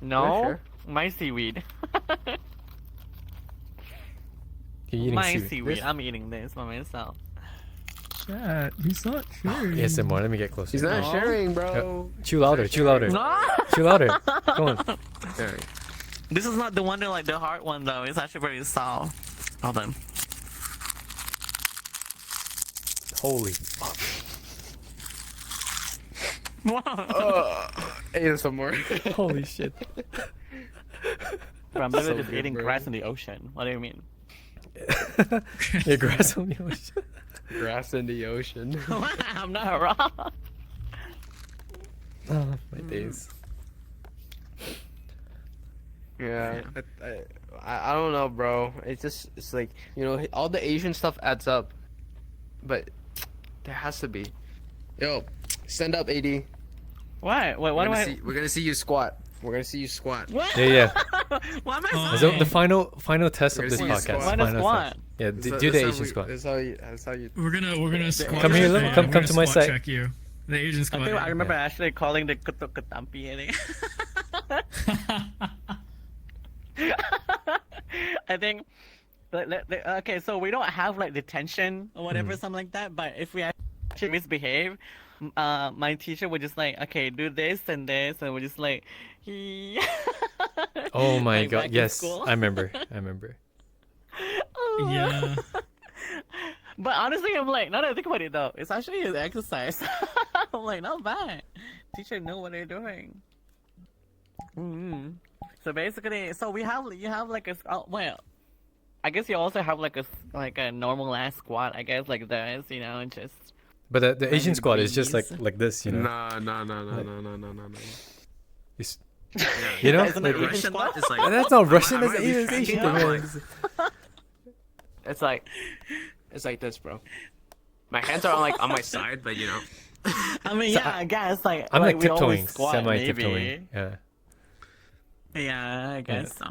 No, Sure. my seaweed. You're eating My seaweed. seaweed. I'm eating this by myself. Chat, he's not sure. Yes, more. Let me get closer. He's not No. sharing, bro. Chew louder. Chew louder. No! Chew louder. Come on. Sharing. This is not the one that like the hard one though. It's actually very soft. Hold on. Holy. Wow. Hey, some more. Holy shit. Bro, I'm literally So just good, eating bro. grass in the ocean. What do you mean? Your grass on the ocean. Grass in the ocean. I'm not wrong. Oh, my days. Yeah, I don't know, bro. It's like, you know, all the Asian stuff adds up, but there has to be. Yo, stand up, AD. What? Wait, what do I? We're gonna see you squat. We're gonna see you squat. What? Yeah. Why am I? Oh. So the final test We're of this gonna see you podcast. squat. Why the Final squat? test. Yeah, That's do how- the that's how Asian we- squat. That's how you. We're gonna squat. Come here, check look, you. come We're gonna to my squat side. Check you. The Asian I squat. think I remember Yeah. actually calling the kutuk ketampi. I think. Okay, so we don't have like detention or whatever, something like that. But if we actually misbehave, my teacher would just like, okay, do this and this, and we're just like, Oh my Like, god. back in Yes, school. I remember. Yeah. But honestly, I'm like, now that I think about it though, it's actually an exercise. I'm like, not bad. Teacher know what they're doing. So basically, you have like a well, I guess you also have like a normal ass squat. I guess like this, you know, and just But the Asian Random squat is just breeze. like this, you know. No. You, s- you know, Isn't it like, Russian squat? It's like that's not Russian. Am That's I Asian. cracking Asian up? thing, man. it's like this, bro. My hands are on my side, but you know. I mean, So yeah, I guess like I'm like we always tiptoeing, squat, semi maybe. tiptoeing. Yeah. Yeah, I guess so.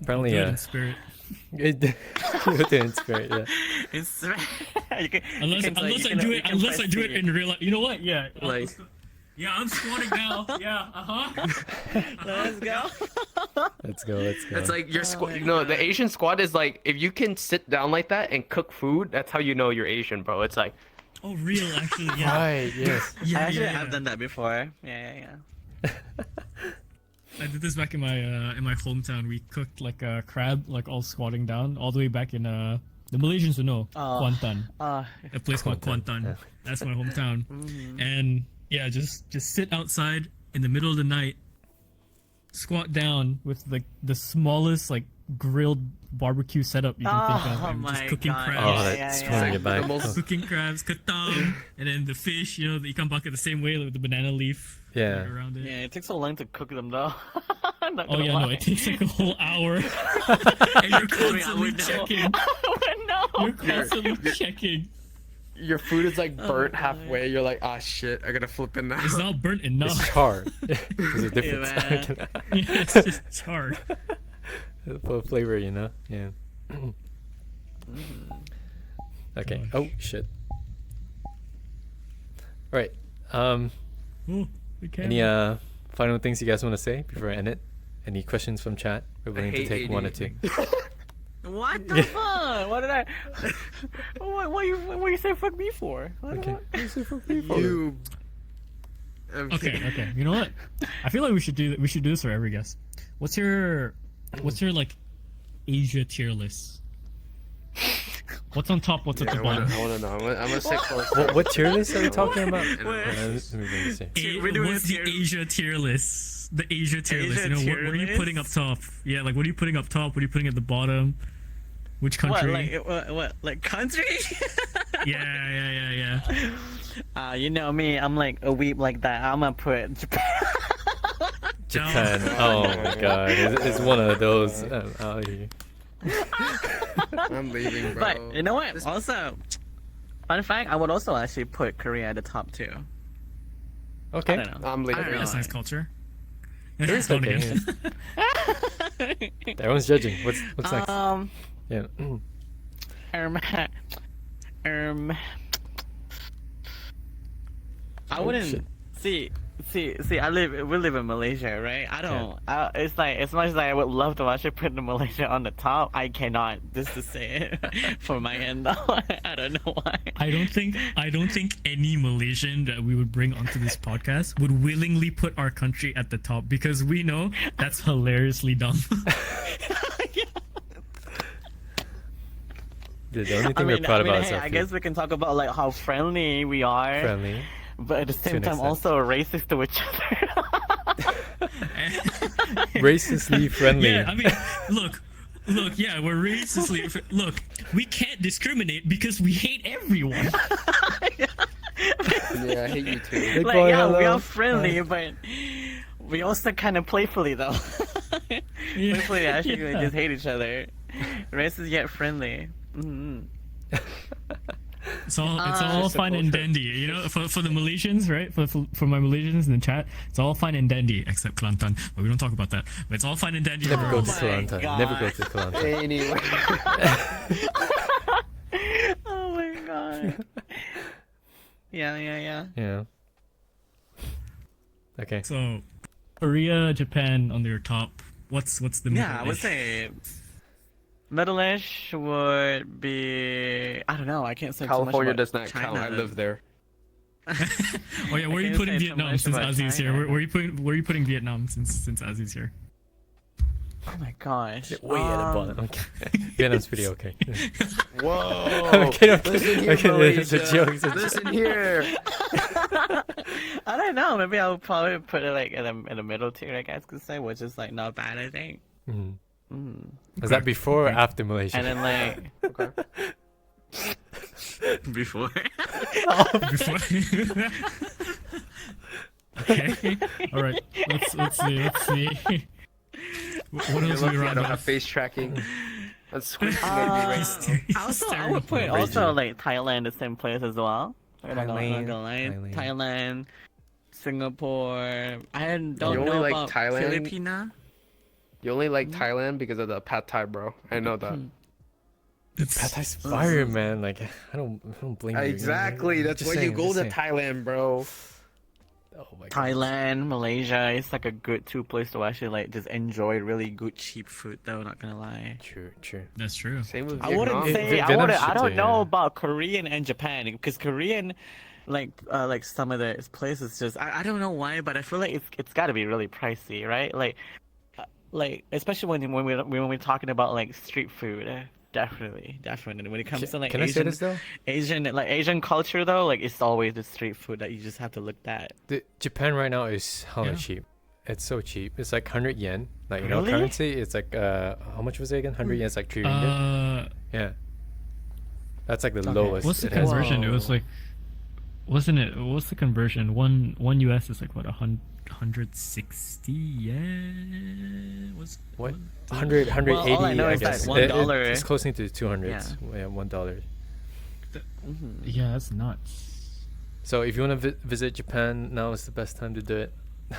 Apparently, Do it yeah. in spirit. Do it in spirit, yeah. It's you can, Unless you can, unless you I can- do you it can unless I press do it the- in real life. You know what? Yeah. Like- Yeah, I'm squatting now. Yeah. Let's go. Let's go. Let's go. It's like your Oh squat. my No, the God. Asian squat is like if you can sit down like that and cook food. That's how you know you're Asian, bro. It's like Oh, real actually. Yeah. right. Yes. Yeah, Actually, yeah, I've done that before. Yeah. I did this back in my hometown. We cooked like a crab, like all squatting down, all the way back in the Malaysians would know Oh. Kuantan, Uh, a place called Kuantan. yeah. That's my hometown. Mm-hmm. And yeah, just sit outside in the middle of the night, squat down with like the smallest like grilled barbecue setup you can think of, Oh and just my cooking God. crabs. Oh, Yeah, that's yeah, pulling yeah. it back. The most- Cooking crabs, katang, and then the fish, you know, the ikan bakar the same way with the banana leaf Yeah. like, around it. yeah, it takes so long to cook them though. Not Oh gonna yeah, no, lie. it takes like a whole hour, and you're constantly would know. checking. no. You're constantly checking. your food is like burnt God. halfway. You're like, ah, shit, I gotta flip it now. It's not burnt enough. It's charred. There's a difference. man. Yeah, it's just charred. For flavor, you know. Yeah. Okay. Oh shit. All right. Oh, we can. Any final things you guys want to say before I end it? Any questions from chat? We're willing to hate take one or AD. two. What the fuck? What did I? What you say fuck me for? What Okay. You. I'm Okay, kidding. okay. You know what? I feel like we should do this for every guest. What's your like Asia tier list? What's on top? What's Yeah, at I the wanna, bottom? I wanna know. I'm gonna sit close. What tier list are we talking about? Wait. Let me see. We're doing What's a the tier- Asia tier list? list, the Asia tier list. Asia You know, what tier are you putting up list? top? Yeah, like what are you putting up top? What are you putting at the bottom? Which country? What like country? Yeah. You know me, I'm like a weep like that. I'm gonna put Japan. Japan. Oh my god, it's one of those. Out here. I'm leaving, bro. But you know what? Also, fun fact, I would also actually put Korea at the top too. I Okay. don't know. I'm leaving. I don't That's know. nice culture. It's Going okay. again. Everyone's judging. What's next? Yeah. Um, I wouldn't shit. see. We live in Malaysia, right? I don't. It's like as much as I would love to actually put Malaysia on the top, I cannot. Just to say it for my end, though. I don't know why. I don't think any Malaysian that we would bring onto this podcast would willingly put our country at the top because we know that's hilariously dumb. The only thing we're proud about is hey, our I food. guess we can talk about like how friendly we are, Friendly. but at the same an time extent. also racist to each other. Racistly friendly. Yeah, I mean, look, yeah, we're racistly. Look, we can't discriminate because we hate everyone. Yeah, I hate you too. Big Like, boy, yeah, we hello. are friendly, but we also kind of playfully though. Playfully, actually, we just hate each other. Racist yet friendly. It's all just a fine and culture. dandy, you know. For the Malaysians, right? For my Malaysians in the chat, it's all fine and dandy except Kelantan, but we don't talk about that. But it's all fine and dandy. Never for go us. to my Kelantan. God. Never go to Kelantan. Anyway. Oh my god. Yeah. Yeah. Okay. So, Korea, Japan on their top. What's the middle? Yeah, I would say middle-ish would be. I don't know. I can't say California too much does about not China. count. I live there. Oh yeah, where are you can't putting say too Vietnam much since about Ozzy's here? China. Where are you putting Vietnam since Ozzy's here? Oh my gosh. Way at the bottom. Okay. Vietnam's pretty okay. Whoa! Okay, Listen here, okay, it's a Malaysia. joke. It's a joke. Listen here. I don't know. Maybe I'll probably put it like in the middle tier, I guess, could say, which is like not bad, I think. Mhm. Is that before or after Malaysia? And then like Before. Before. Okay. All right. Let's see. What You're else are we lucky I around don't have with? face tracking. That's squeaking at me right now. He's also, I staring would put at me. also like Thailand the same place as well. I'm not Thailand. gonna lie. Thailand. Thailand, Singapore. I don't You only know like about Thailand? Filipina. You only like Thailand because of the pad thai, bro. I know that. It's- Pad Thai's fire, man. Like I don't blame you. Exactly. That's Just why you saying, go just to saying. Thailand, bro. Oh my god. Thailand, Malaysia. It's like a good two place to actually like just enjoy really good cheap food. Though, not gonna lie. True. That's true. Same with I Vietnam. wouldn't say I Vietnam wouldn't. I shit don't too, know yeah. about Korean and Japan because Korean, like some of the places just I don't know why, but I feel like it's got to be really pricey, right? Like especially when we're talking about like street food. Definitely. When it comes to like Can I say Asian, this though? Asian culture though, like it's always the street food that you just have to look at. Japan right now is hella Yeah. cheap. It's so cheap. It's like 100 yen. Like you know Really? currency. It's like how much was it again? 100 yen is like 3 ringgit. Yeah. That's like the lowest. What's the it has. conversion? It was Whoa. like, wasn't it? What's the conversion? One US is like what 160 yen. Was What? 100, 180, Well, all I know is that guess. $1 It's close to 200. Yeah. Yeah, $1. Yeah, that's nuts. So if you want to visit Japan, now is the best time to do it.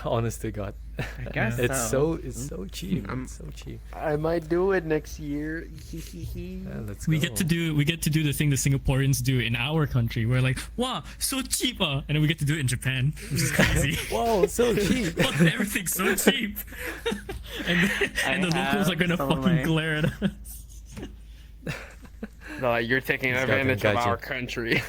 Honest to God, I guess it's so. so cheap. I'm- It's so cheap. I might do it next year. Let's We go. get to do the thing the Singaporeans do in our country. We're like, wow, so cheap, and then we get to do it in Japan, which is crazy. Whoa, so cheap. What, everything's so cheap, and the locals are gonna some fucking like- glare at us. No, like, you're taking It's gotta advantage be of gotcha. our country.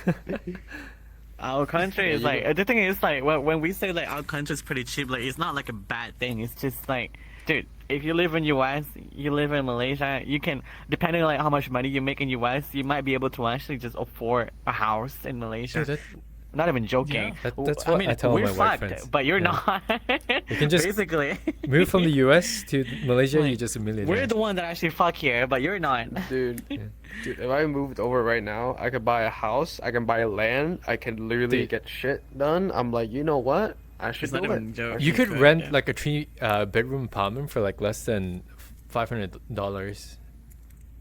Our country is you like the thing is like when we say like our country is pretty cheap, like it's not like a bad thing. It's just like, dude, if you live in US, you live in Malaysia, you can depending on like how much money you make in US, you might be able to actually just afford a house in Malaysia. Dude, not even joking. Yeah. That's what I tell we're my white fucked, friends. but you're Yeah. not. You can just basically. move from the US to Malaysia, Like, you're just a millionaire. We're the one that actually fuck here, but you're not. Dude, dude, if I moved over right now, I could buy a house, I can buy land, I can literally Dude. get shit done. I'm like, you know what? I should It's not do even it. joke. You could Could, rent yeah. like a bedroom apartment for like less than $500,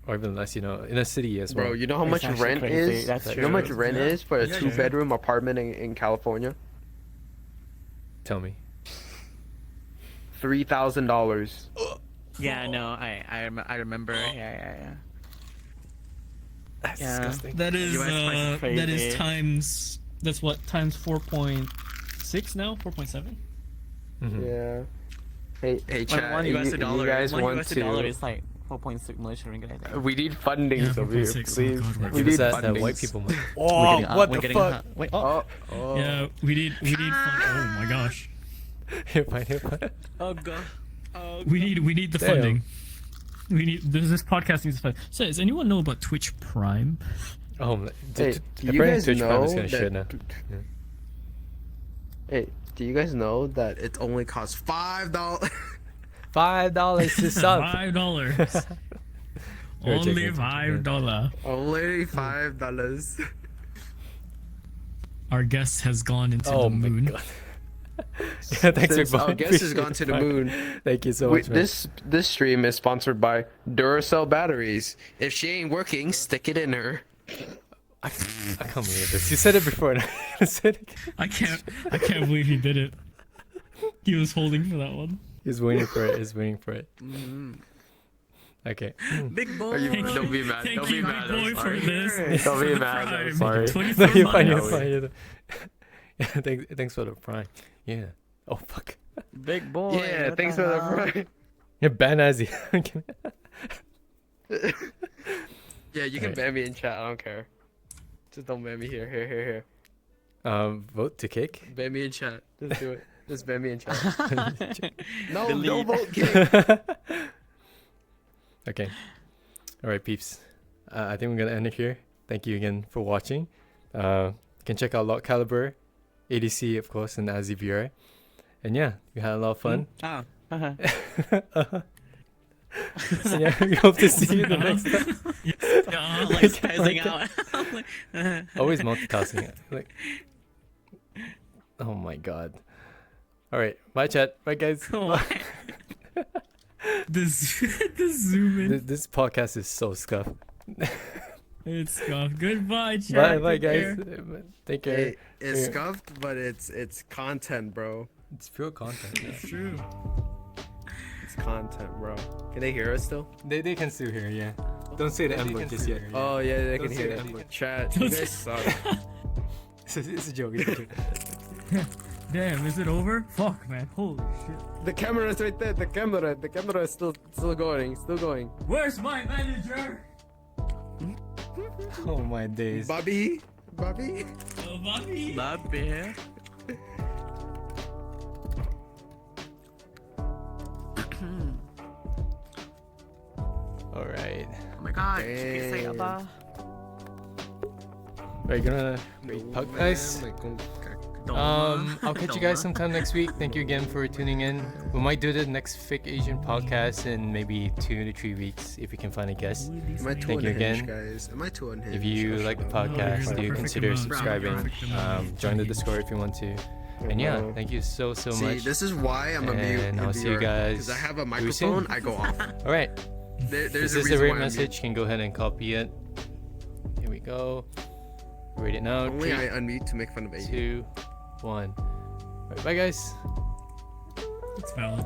or even less, in a city as well. Bro, you know how It's much actually rent crazy. is? That's You know how much true. rent Yeah. is for a Yeah, yeah. 2-bedroom apartment in California? Tell me. $3,000. Yeah, no, I remember. Yeah. That's Yeah. disgusting. That is US price is that is crazy. times. That's what times 4.6 now. 4.7. Mhm. Yeah. Hey, chat. One you, US you dollar. guys One want US to? dollar is like 4.6 Malaysian ringgit. I think. We need funding Yeah, over here, 4.6. Oh please. God, we're we Give us need that funding. white people money. We're Oh, getting, what we're the getting fuck? Wait, oh, Oh. Yeah, we need fun. Oh my gosh, You're fine, you're fine. oh god. Oh, we need the Damn. funding. We need this podcast needs funding. So, does anyone know about Twitch Prime? Oh, Hey, do you apparently guys Twitch Prime know is gonna shit now. that? Hey, do you guys know that it only costs $5? $5 to sub. $5. You're Only joking. $5. Only $5. Our guest has gone into Oh the my moon. god. Yeah, thanks, Since Big Boy. our guest has gone Appreciate to the it. moon. Thank you so Wait, much. Man. this stream is sponsored by Duracell batteries. If she ain't working, stick it in her. I can't believe this. You said it before, and I said it again. I can't believe he did it. He was holding for that one. He's waiting for it. He's waiting for it. Okay. Big boy. Don't be mad. Thank Don't you, be mad. big boy, I'm for sorry. this. Don't be For the mad, I'm Prime. sorry. 24 No, you're fine. You're months. fine. Yeah, thanks for the prime. Yeah. Oh fuck. Big boy. Yeah, what thanks the for the hell? price. You're ban Azzy. Yeah, you can Alright. ban me in chat. I don't care. Just don't ban me here. Here. Vote to kick. Ban me in chat. Just do it. Just ban me in chat. No, Delete. no vote kick. Okay. All right, peeps. I think we're gonna end it here. Thank you again for watching. You can check out Lock Caliber, ADC, of course, and Azzy VR. And yeah, we had a lot of fun. Ah. Uh-huh. And yeah, we hope to see you in the next time. Yeah, Like spazzing out. Always multitasking. Like, oh my god. All right, bye, chat. Bye, guys. this zoom in. This podcast is so scuffed. It's gone. Goodbye, chat. Bye, Take guys. care. Take care. Hey, it's Yeah. scuffed, but it's content, bro. It's pure content. Yeah. It's true. It's content, bro. Can they hear us still? They can still hear, yeah. Don't say the M word just yet. Oh yeah, they Don't can say hear that. it. Chat, you Don't guys say- suck. It's a joke. It's a joke. Damn, is it over? Fuck, man. Holy shit. The camera is right there. The camera is still going. Where's my manager? Oh my days. Bobby. Oh, Bobby. Love beer. All right. Oh my god. Say Damn. about. Are you gonna rate Puck Guys? I'll catch you guys sometime next week. Thank you again for tuning in. We might do the next Fake Asian podcast in maybe 2 to 3 weeks if we can find a guest. Am I too Thank you unhinged, again. guys? Am I too unhinged? If you like the podcast, you're do the perfect consider amount. subscribing. Perfect amount. Join the Discord if you want to. And yeah, thank you so See, much. this is why I'm a mute. And I'll see you guys Because I have a very soon. microphone, I go off. All right. There's This a is reason the rate why I'm message. You can go ahead and copy it. Here we go. Rate it now. mute. Only I 3, unmute to make fun of 2, 1. All right, bye guys. It's valid.